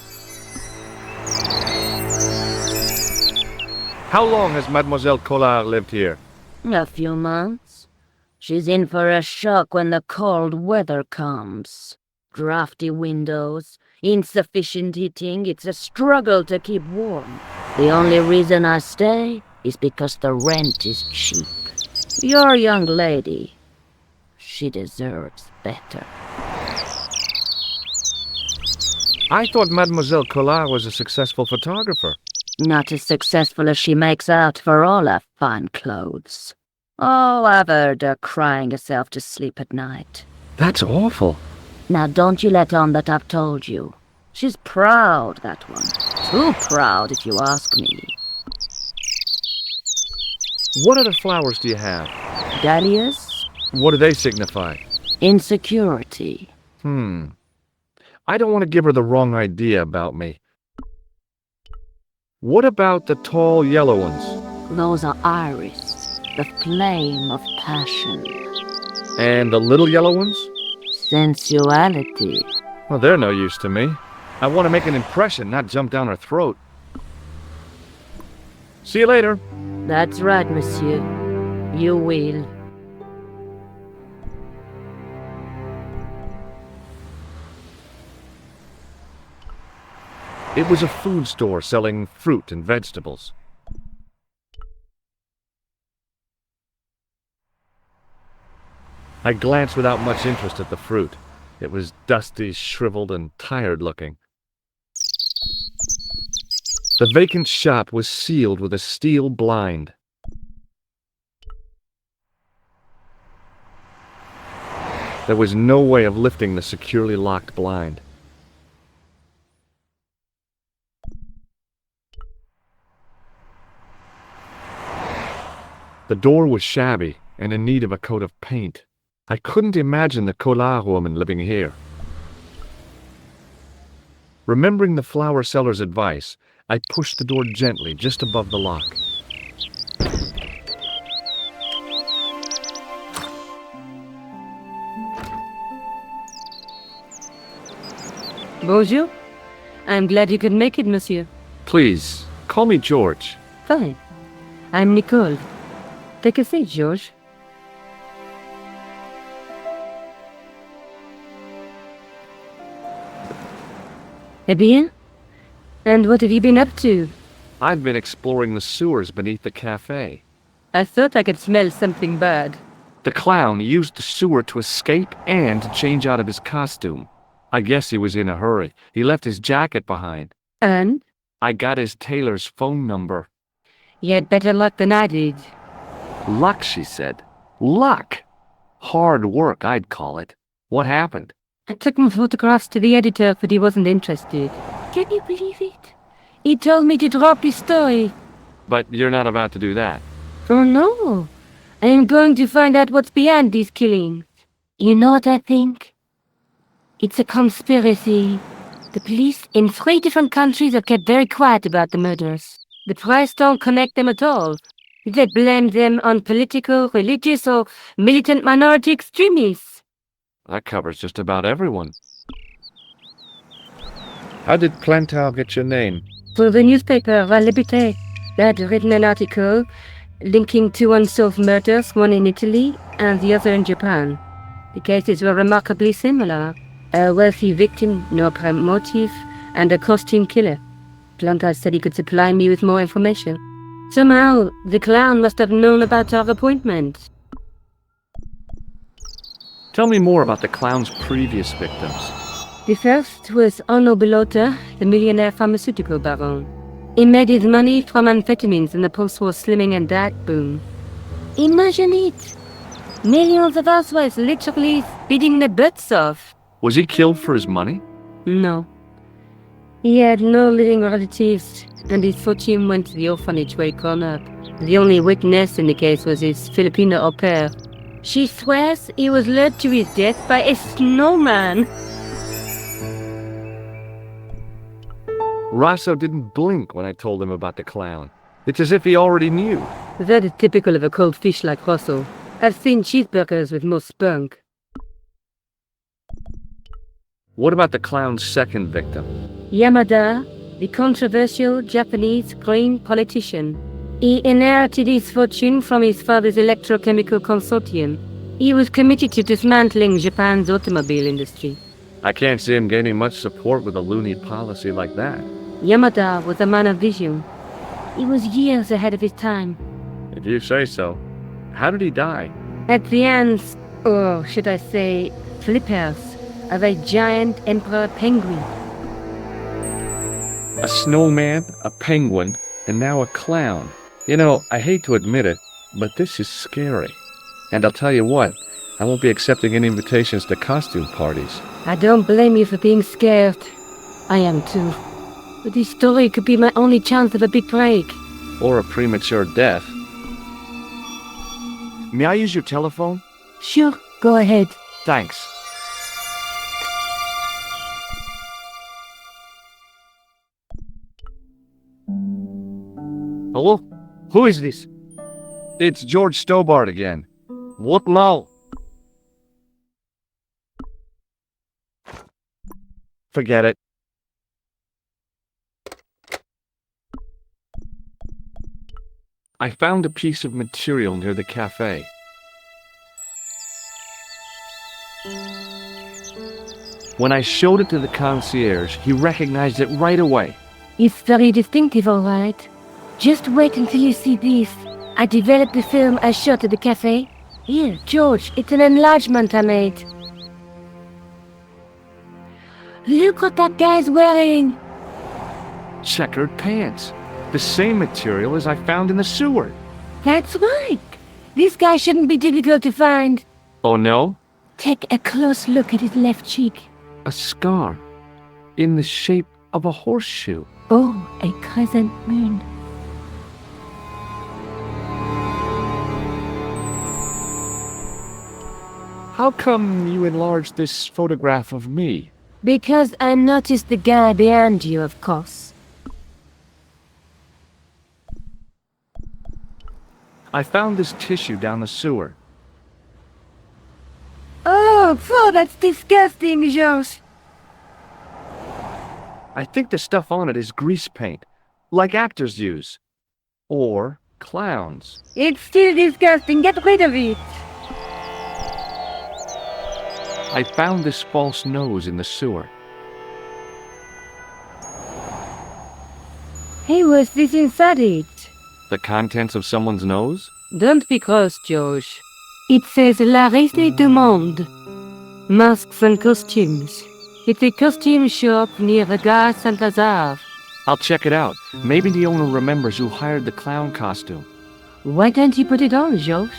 How long has Mademoiselle Collard lived here? A few months. She's in for a shock when the cold weather comes. Drafty windows, insufficient heating, it's a struggle to keep warm. The only reason I stay is because the rent is cheap. Your young lady, she deserves better. I thought Mademoiselle Collard was a successful photographer. Not as successful as she makes out for all her fine clothes. Oh, I've heard her crying herself to sleep at night. That's awful. Now don't you let on that I've told you. She's proud, that one. Too proud, if you ask me. What other flowers do you have? Dahlias? What do they signify? Insecurity. I don't want to give her the wrong idea about me. What about the tall yellow ones? Those are iris, the flame of passion. And the little yellow ones? Sensuality. Well, they're no use to me. I want to make an impression, not jump down her throat. See you later. That's right, monsieur. You will. It was a food store selling fruit and vegetables. I glanced without much interest at the fruit. It was dusty, shriveled, and tired-looking. The vacant shop was sealed with a steel blind. There was no way of lifting the securely locked blind. The door was shabby and in need of a coat of paint. I couldn't imagine the Collard woman living here. Remembering the flower seller's advice, I pushed the door gently just above the lock. Bonjour. I'm glad you could make it, monsieur. Please, call me George. Fine. I'm Nicole. Take a seat, George. Eh bien? And what have you been up to? I've been exploring the sewers beneath the cafe. I thought I could smell something bad. The clown used the sewer to escape and to change out of his costume. I guess he was in a hurry. He left his jacket behind. And? I got his tailor's phone number. You had better luck than I did. Luck, she said. Luck! Hard work, I'd call it. What happened? I took my photographs to the editor, but he wasn't interested. Can you believe it? He told me to drop his story. But you're not about to do that. Oh no. I am going to find out what's behind these killings. You know what I think? It's a conspiracy. The police in 3 different countries have kept very quiet about the murders. The press don't connect them at all. They blame them on political, religious, or militant minority extremists. That covers just about everyone. How did Plantar get your name? For the newspaper, La Liberté, they had written an article linking 2 unsolved murders, one in Italy and the other in Japan. The cases were remarkably similar. A wealthy victim, no apparent motive, and a costume killer. Plantar said he could supply me with more information. Somehow, the clown must have known about our appointment. Tell me more about the clown's previous victims. The first was Onno Bellotta, the millionaire pharmaceutical baron. He made his money from amphetamines in the post-war slimming and diet boom. Imagine it! Millions of housewives literally speeding their butts off. Was he killed for his money? No. He had no living relatives, and his fortune went to the orphanage where he grew up. The only witness in the case was his Filipino au pair. She swears he was led to his death by a snowman. Rosso didn't blink when I told him about the clown. It's as if he already knew. That is typical of a cold fish like Rosso. I've seen cheeseburgers with more spunk. What about the clown's second victim? Yamada, the controversial Japanese green politician. He inherited his fortune from his father's electrochemical consortium. He was committed to dismantling Japan's automobile industry. I can't see him gaining much support with a loony policy like that. Yamada was a man of vision. He was years ahead of his time. If you say so. How did he die? At the hands, or should I say, flippers, of a giant emperor penguin. A snowman, a penguin, and now a clown. You know, I hate to admit it, but this is scary. And I'll tell you what, I won't be accepting any invitations to costume parties. I don't blame you for being scared. I am too. But this story could be my only chance of a big break. Or a premature death. May I use your telephone? Sure, go ahead. Thanks. Hello? Who is this? It's George Stobbart again. What now? Forget it. I found a piece of material near the cafe. When I showed it to the concierge, he recognized it right away. It's very distinctive, all right. Just wait until you see this. I developed the film I shot at the cafe. Here, George, it's an enlargement I made. Look what that guy's wearing! Checkered pants. The same material as I found in the sewer. That's right. This guy shouldn't be difficult to find. Oh no? Take a close look at his left cheek. A scar. In the shape of a horseshoe. Oh, a crescent moon. How come you enlarged this photograph of me? Because I noticed the guy behind you, of course. I found this tissue down the sewer. Oh, that's disgusting, George. I think the stuff on it is grease paint, like actors use. Or clowns. It's still disgusting. Get rid of it. I found this false nose in the sewer. Hey, what's this inside it? The contents of someone's nose? Don't be gross, George. It says La Reste du Monde. Masks and costumes. It's a costume shop near the Gare Saint-Lazare. I'll check it out. Maybe the owner remembers who hired the clown costume. Why don't you put it on, George?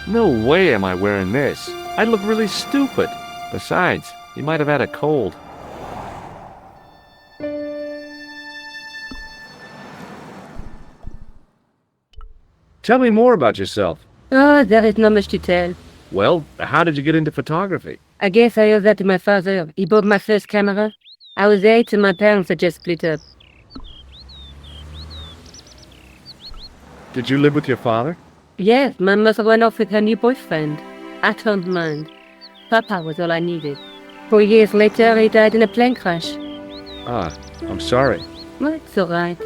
No way am I wearing this. I'd look really stupid. Besides, he might have had a cold. Tell me more about yourself. Oh, there is not much to tell. Well, how did you get into photography? I guess I owe that to my father. He bought my first camera. I was 8 and my parents had just split up. Did you live with your father? Yes, my mother went off with her new boyfriend. I don't mind. Papa was all I needed. 4 years later, he died in a plane crash. Ah, I'm sorry. Well, it's alright.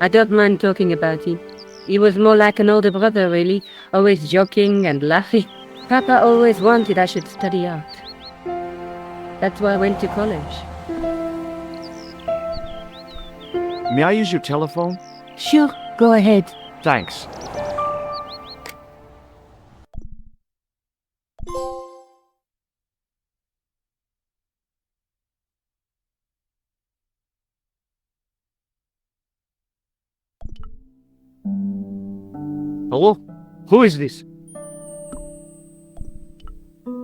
I don't mind talking about him. He was more like an older brother, really, always joking and laughing. Papa always wanted I should study art. That's why I went to college. May I use your telephone? Sure, go ahead. Thanks. Hello? Who is this?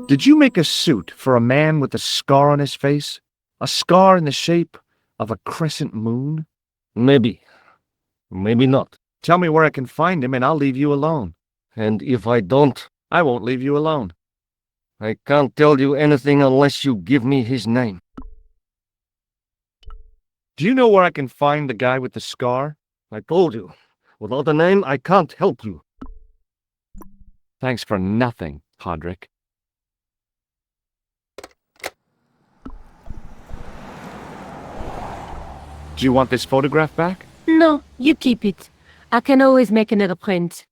Did you make a suit for a man with a scar on his face? A scar in the shape of a crescent moon? Maybe. Maybe not. Tell me where I can find him and I'll leave you alone. And if I don't, I won't leave you alone. I can't tell you anything unless you give me his name. Do you know where I can find the guy with the scar? I told you. Without a name, I can't help you. Thanks for nothing, Podrick. Do you want this photograph back? No, you keep it. I can always make another print.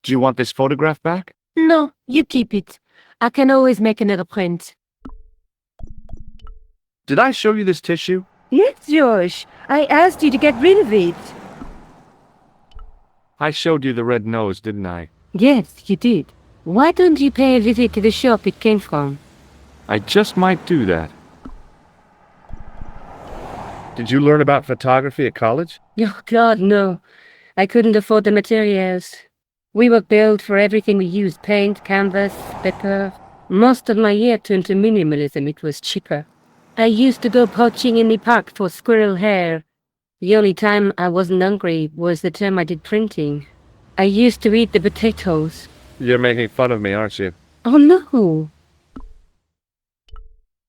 Do you want this photograph back? No, you keep it. I can always make another print. Did I show you this tissue? Yes, George. I asked you to get rid of it. I showed you the red nose, didn't I? Yes, you did. Why don't you pay a visit to the shop it came from? I just might do that. Did you learn about photography at college? Oh, God, no. I couldn't afford the materials. We were billed for everything we used. Paint, canvas, paper. Most of my year turned to minimalism. It was cheaper. I used to go poaching in the park for squirrel hair. The only time I wasn't hungry was the time I did printing. I used to eat the potatoes. You're making fun of me, aren't you? Oh, no.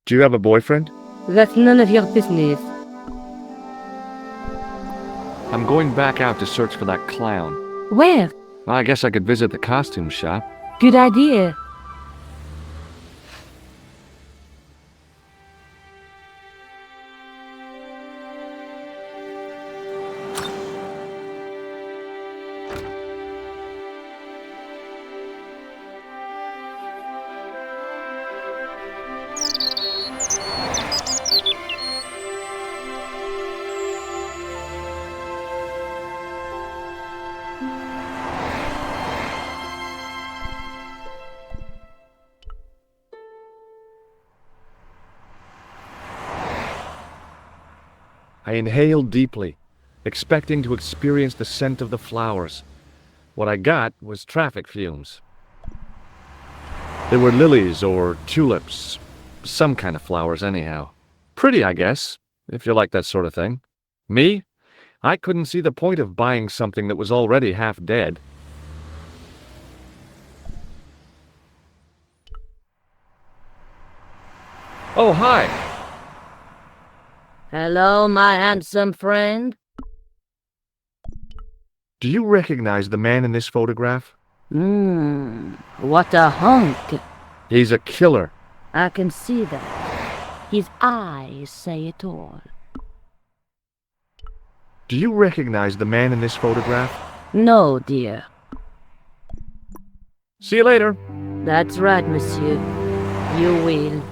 Do you have a boyfriend? That's none of your business. I'm going back out to search for that clown. Where? Well, I guess I could visit the costume shop. Good idea. I inhaled deeply, expecting to experience the scent of the flowers. What I got was traffic fumes. They were lilies or tulips, some kind of flowers anyhow. Pretty, I guess, if you like that sort of thing. Me? I couldn't see the point of buying something that was already half dead. Oh, hi! Hello, my handsome friend. Do you recognize the man in this photograph? What a hunk. He's a killer. I can see that. His eyes say it all. Do you recognize the man in this photograph? No, dear. See you later. That's right, monsieur. You will.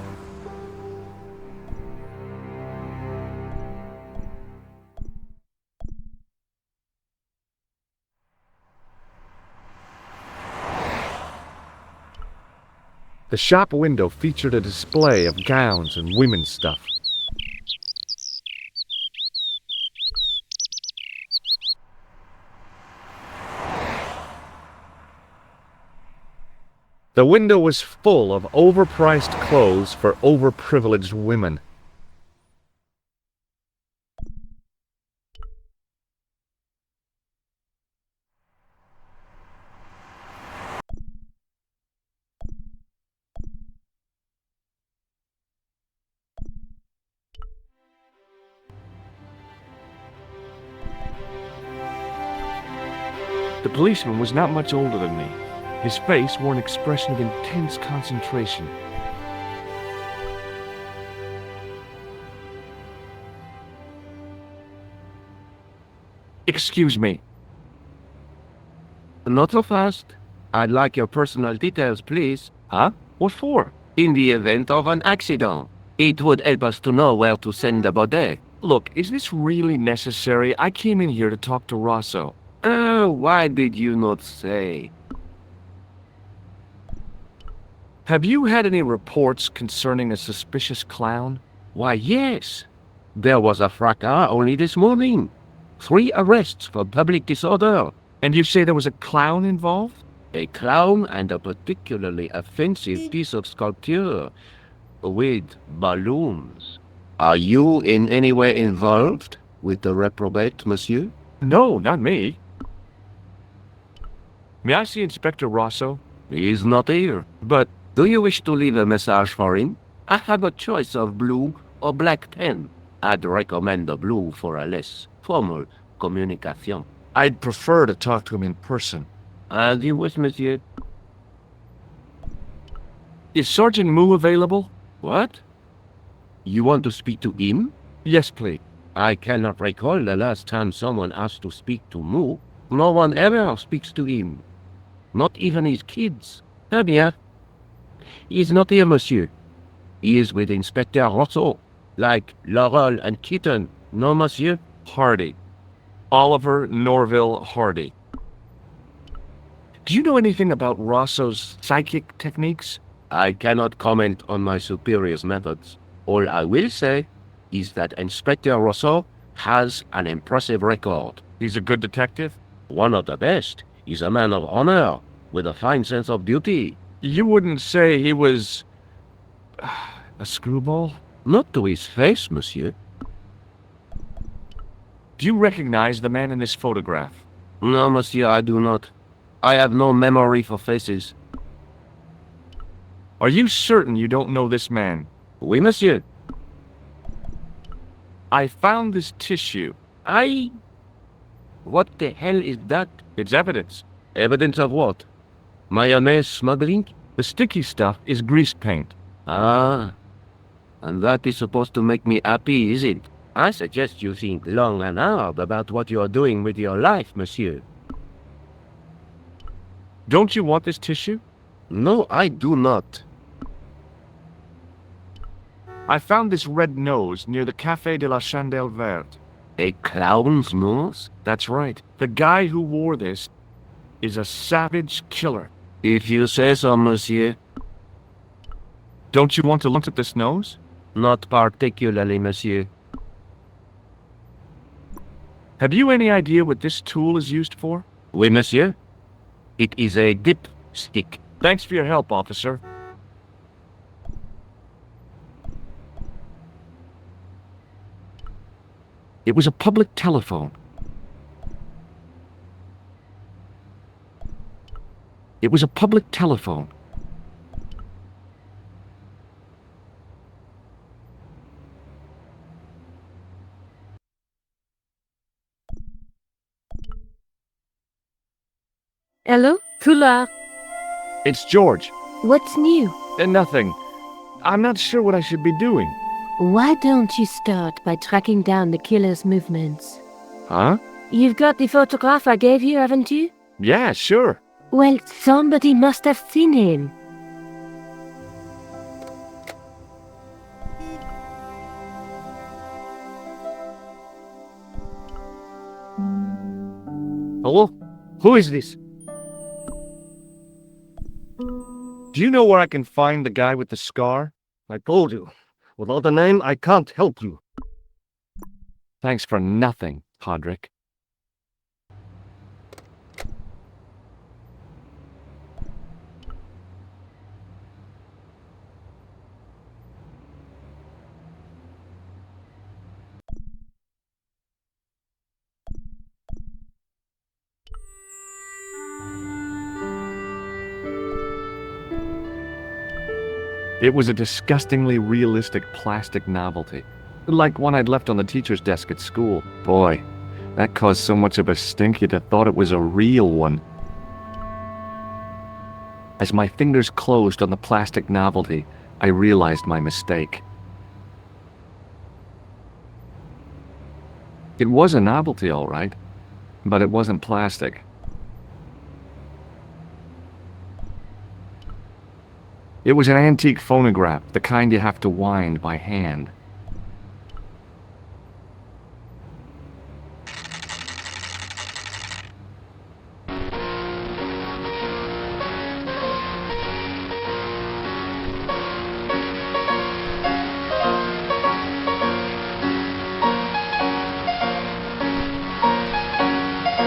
The shop window featured a display of gowns and women's stuff. The window was full of overpriced clothes for overprivileged women. The policeman was not much older than me. His face wore an expression of intense concentration. Excuse me. Not so fast. I'd like your personal details, please. Huh? What for? In the event of an accident, it would help us to know where to send the body. Look, is this really necessary? I came in here to talk to Rosso. Oh, why did you not say? Have you had any reports concerning a suspicious clown? Why, yes. There was a fracas only this morning. 3 arrests for public disorder. And you say there was a clown involved? A clown and a particularly offensive piece of sculpture with balloons. Are you in any way involved with the reprobate, monsieur? No, not me. May I see Inspector Rosso? He is not here. But Do you wish to leave a message for him? I have a choice of blue or black pen. I'd recommend the blue for a less formal communication. I'd prefer to talk to him in person. As you wish, monsieur. Is Sergeant Moo available? What? You want to speak to him? Yes, please. I cannot recall the last time someone asked to speak to Moo. No one ever speaks to him. Not even his kids. Eh bien. He is not here, monsieur. He is with Inspector Rosso. Like Laurel and Kitten, no, monsieur? Hardy. Oliver Norville Hardy. Do you know anything about Rosso's psychic techniques? I cannot comment on my superior's methods. All I will say is that Inspector Rousseau has an impressive record. He's a good detective? One of the best. He's a man of honor, with a fine sense of duty. You wouldn't say he was... a screwball? Not to his face, monsieur. Do you recognize the man in this photograph? No, monsieur, I do not. I have no memory for faces. Are you certain you don't know this man? Oui, monsieur. I found this tissue. What the hell is that? It's evidence. Evidence of what? Mayonnaise smuggling? The sticky stuff is grease paint. Ah. And that is supposed to make me happy, is it? I suggest you think long and hard about what you are doing with your life, monsieur. Don't you want this tissue? No, I do not. I found this red nose near the Café de la Chandelle Verte. A clown's nose? That's right. The guy who wore this is a savage killer. If you say so, monsieur. Don't you want to look at this nose? Not particularly, monsieur. Have you any idea what this tool is used for? Oui, monsieur. It is a dip stick. Thanks for your help, officer. It was a public telephone. It was a public telephone. Hello? Collard. It's George. What's new? Nothing. I'm not sure what I should be doing. Why don't you start by tracking down the killer's movements? Huh? You've got the photograph I gave you, haven't you? Yeah, sure. Well, somebody must have seen him. Hello? Who is this? Do you know where I can find the guy with the scar? I told you. Without a name, I can't help you. Thanks for nothing, Podrick. It was a disgustingly realistic plastic novelty, like one I'd left on the teacher's desk at school. Boy, that caused so much of a stink you'd have thought it was a real one. As my fingers closed on the plastic novelty, I realized my mistake. It was a novelty, all right, but it wasn't plastic. It was an antique phonograph, the kind you have to wind by hand.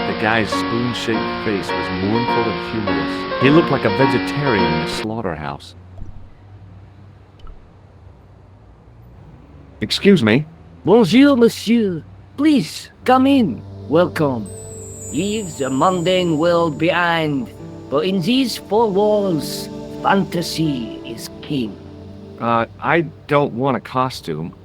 The guy's spoon-shaped face was mournful and humorless. He looked like a vegetarian in a slaughterhouse. Excuse me? Bonjour, monsieur. Please, come in. Welcome. Leave the mundane world behind, for in these four walls, fantasy is king. I don't want a costume.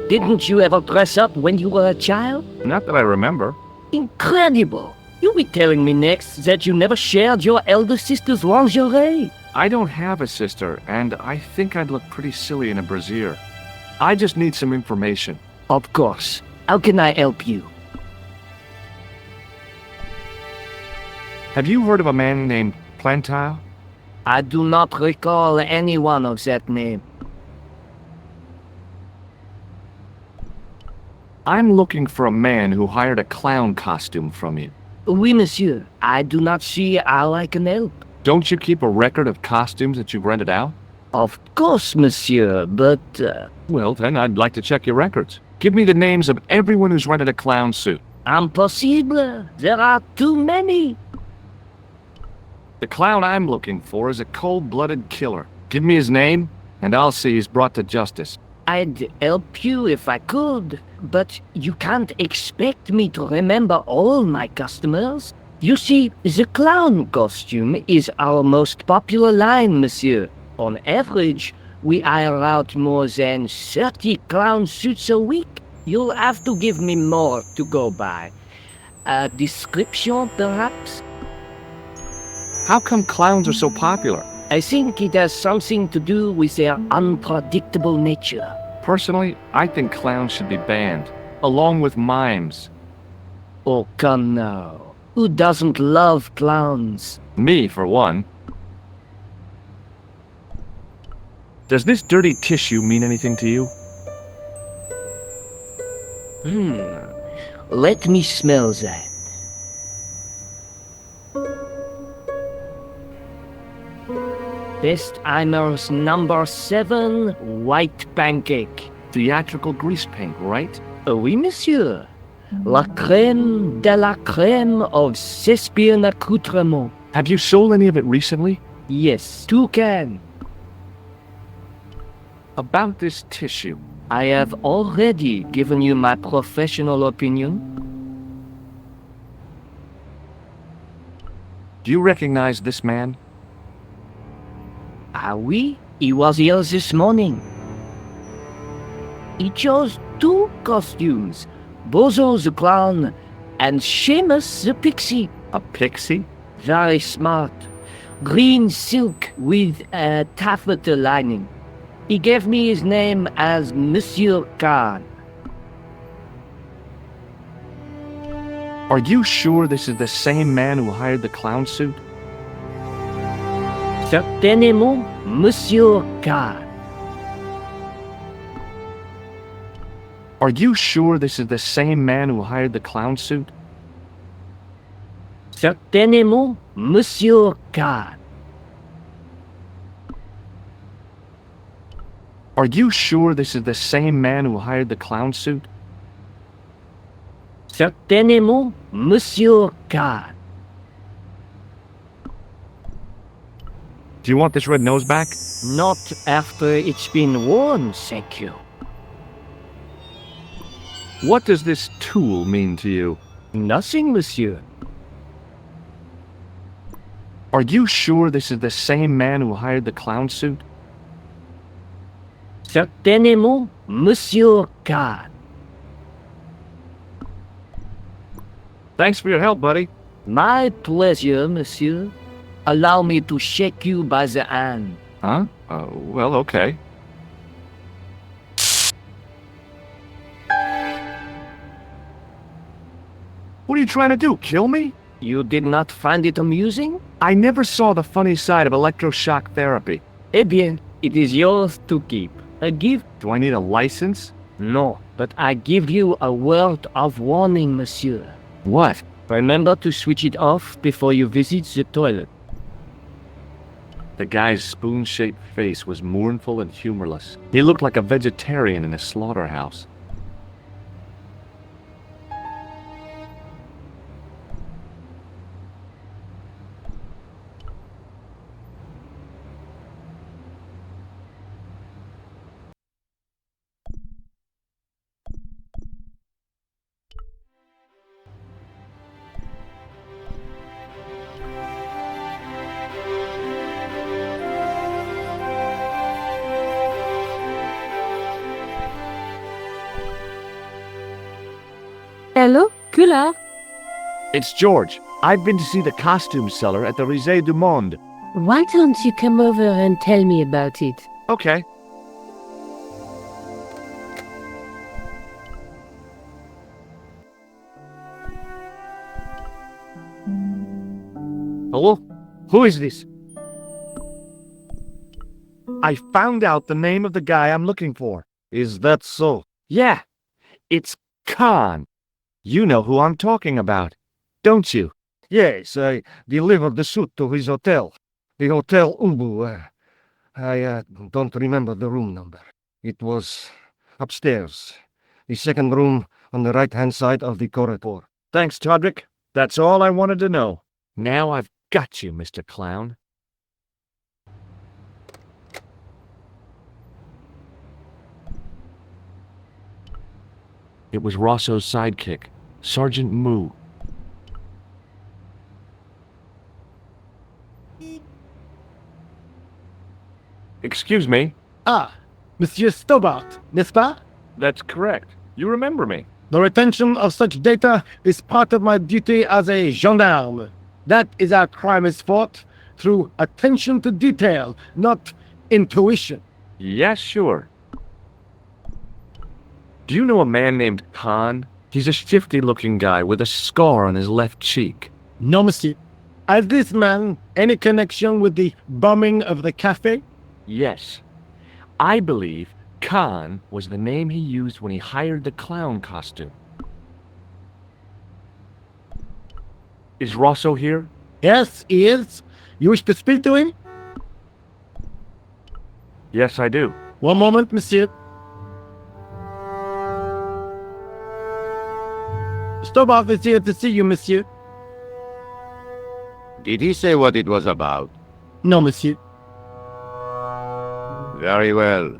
Didn't you ever dress up when you were a child? Not that I remember. Incredible! You'll be telling me next that you never shared your elder sister's lingerie. I don't have a sister, and I think I'd look pretty silly in a brassiere. I just need some information. Of course. How can I help you? Have you heard of a man named Plantile? I do not recall anyone of that name. I'm looking for a man who hired a clown costume from you. Oui, monsieur. I do not see how I can help. Don't you keep a record of costumes that you've rented out? Of course, monsieur, but... Well, then I'd like to check your records. Give me the names of everyone who's rented a clown suit. impossible. There are too many. The clown I'm looking for is a cold-blooded killer. Give me his name, and I'll see he's brought to justice. I'd help you if I could, but you can't expect me to remember all my customers. You see, the clown costume is our most popular line, monsieur. On average, we hire out more than 30 clown suits a week. You'll have to give me more to go by. A description, perhaps? How come clowns are so popular? I think it has something to do with their unpredictable nature. Personally, I think clowns should be banned, along with mimes. Oh, come now. Who doesn't love clowns? Me, for one. Does this dirty tissue mean anything to you? Let me smell that. Bestheimer's number 7 white pancake. Theatrical grease paint, right? Oui, monsieur. La crème de la crème of Thespian accoutrement. Have you sold any of it recently? Yes, 2 cans. About this tissue. I have already given you my professional opinion. Do you recognize this man? Ah oui, he was here this morning. He chose 2 costumes, Bozo the clown and Seamus the pixie. A pixie? Very smart. Green silk with a taffeta lining. He gave me his name as Monsieur Khan. Are you sure this is the same man who hired the clown suit? Certainement, Monsieur Khan. Are you sure this is the same man who hired the clown suit? Certainement, Monsieur Khan. Are you sure this is the same man who hired the clown suit? Certainement, Monsieur Khan. Do you want this red nose back? Not after it's been worn, thank you. What does this tool mean to you? Nothing, monsieur. Are you sure this is the same man who hired the clown suit? Certainement, Monsieur Khan. Thanks for your help, buddy. My pleasure, monsieur. Allow me to shake you by the hand. Huh? Well, okay. What are you trying to do, kill me? You did not find it amusing? I never saw the funny side of electroshock therapy. Eh bien, it is yours to keep. A gift? Do I need a license? No, but I give you a word of warning, monsieur. What? Remember to switch it off before you visit the toilet. The guy's spoon-shaped face was mournful and humorless. He looked like a vegetarian in a slaughterhouse. Hello, Collard? It's George. I've been to see the costume seller at the Risée du Monde. Why don't you come over and tell me about it? Okay. Hello? Who is this? I found out the name of the guy I'm looking for. Is that so? Yeah. It's Khan! You know who I'm talking about, don't you? Yes, I delivered the suit to his hotel. The Hotel Umbu. I don't remember the room number. It was upstairs. The second room on the right-hand side of the corridor. Thanks, Todrick. That's all I wanted to know. Now I've got you, Mr. Clown. It was Rosso's sidekick, Sergeant Moo. Excuse me? Ah, Monsieur Stobbart, n'est-ce pas? That's correct. You remember me. The retention of such data is part of my duty as a gendarme. That is how crime is fought, through attention to detail, not intuition. Yes, sure. Do you know a man named Khan? He's a shifty-looking guy with a scar on his left cheek. No, monsieur. Has this man any connection with the bombing of the cafe? Yes. I believe Khan was the name he used when he hired the clown costume. Is Rosso here? Yes, he is. You wish to speak to him? Yes, I do. One moment, monsieur. Stobbart is here to see you, monsieur. Did he say what it was about? No, monsieur. Very well.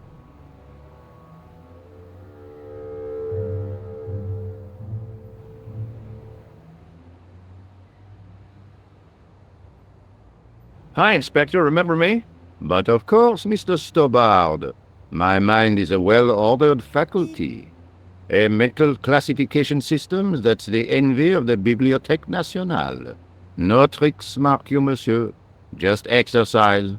Hi, Inspector. Remember me? But of course, Mr. Stobbart. My mind is a well-ordered faculty. A mental classification system that's the envy of the Bibliothèque Nationale. No tricks mark you, monsieur. Just exercise.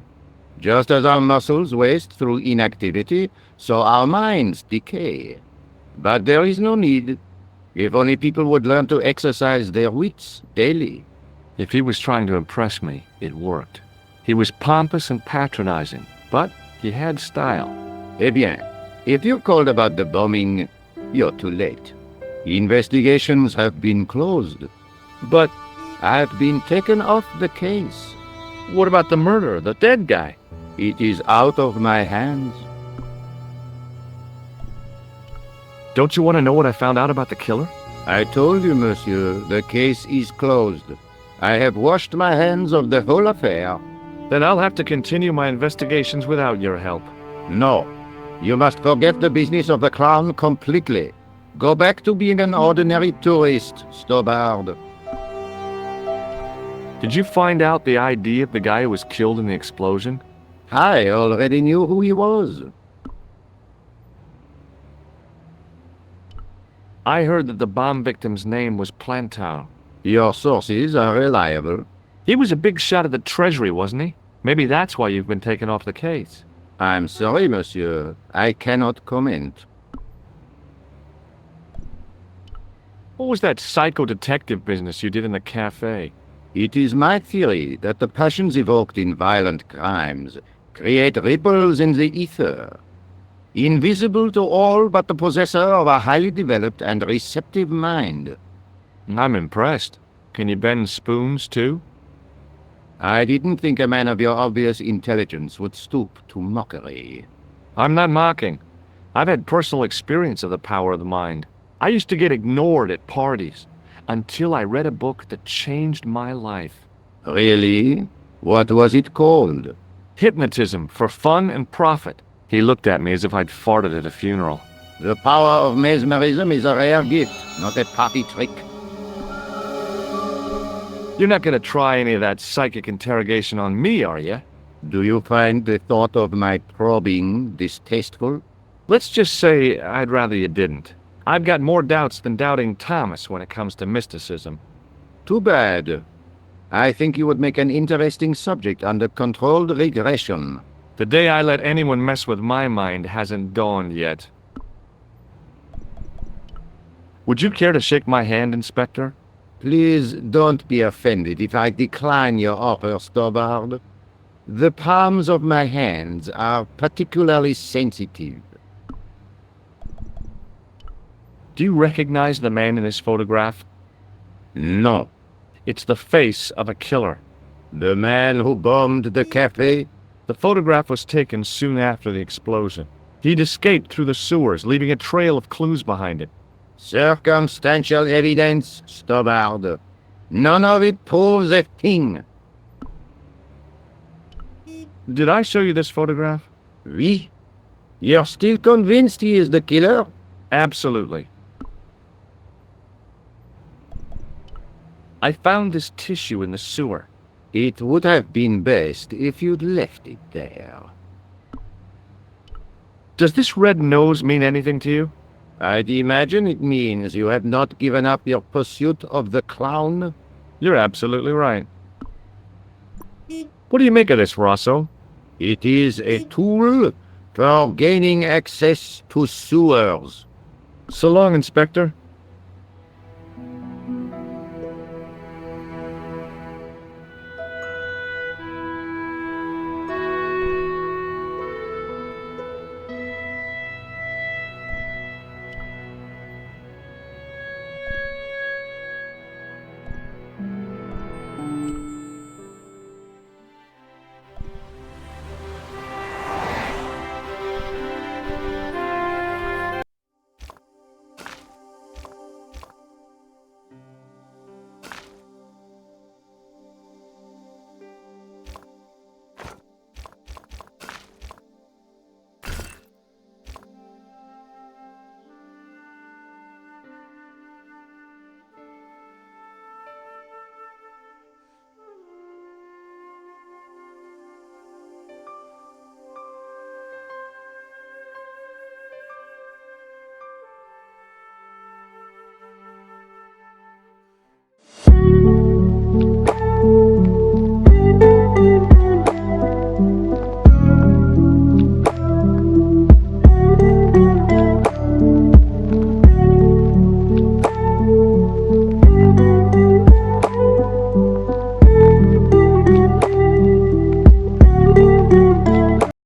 Just as our muscles waste through inactivity, so our minds decay. But there is no need. If only people would learn to exercise their wits daily. If he was trying to impress me, it worked. He was pompous and patronizing, but he had style. Eh bien, if you called about the bombing, you're too late. Investigations have been closed. But I've been taken off the case. what about the murderer, the dead guy? It is out of my hands. Don't you want to know what I found out about the killer? I told you, monsieur, the case is closed. I have washed my hands of the whole affair. Then I'll have to continue my investigations without your help. No, you must forget the business of the clown completely. Go back to being an ordinary tourist, Stobbart. Did you find out the ID of the guy who was killed in the explosion? I already knew who he was. I heard that the bomb victim's name was Plantow. Your sources are reliable. He was a big shot at the Treasury, wasn't he? Maybe that's why you've been taken off the case. I'm sorry, monsieur. I cannot comment. What was that psycho-detective business you did in the cafe? It is my theory that the passions evoked in violent crimes create ripples in the ether, invisible to all but the possessor of a highly developed and receptive mind. I'm impressed. Can you bend spoons, too? I didn't think a man of your obvious intelligence would stoop to mockery. I'm not mocking. I've had personal experience of the power of the mind. I used to get ignored at parties, until I read a book that changed my life. Really? What was it called? Hypnotism for Fun and Profit. He looked at me as if I'd farted at a funeral. The power of mesmerism is a rare gift, not a party trick. You're not gonna try any of that psychic interrogation on me, are you? Do you find the thought of my probing distasteful? Let's just say I'd rather you didn't. I've got more doubts than Doubting Thomas when it comes to mysticism. Too bad. I think you would make an interesting subject under controlled regression. The day I let anyone mess with my mind hasn't dawned yet. Would you care to shake my hand, Inspector? Please don't be offended if I decline your offer, Stobbart. The palms of my hands are particularly sensitive. Do you recognize the man in this photograph? No. It's the face of a killer. The man who bombed the cafe? The photograph was taken soon after the explosion. He'd escaped through the sewers, leaving a trail of clues behind it. Circumstantial evidence, Stobbart. None of it proves a thing. Did I show you this photograph? Oui? You're still convinced he is the killer? Absolutely. I found this tissue in the sewer. It would have been best if you'd left it there. Does this red nose mean anything to you? I'd imagine it means you have not given up your pursuit of the clown. You're absolutely right. What do you make of this, Rosso? It is a tool for gaining access to sewers. So long, Inspector.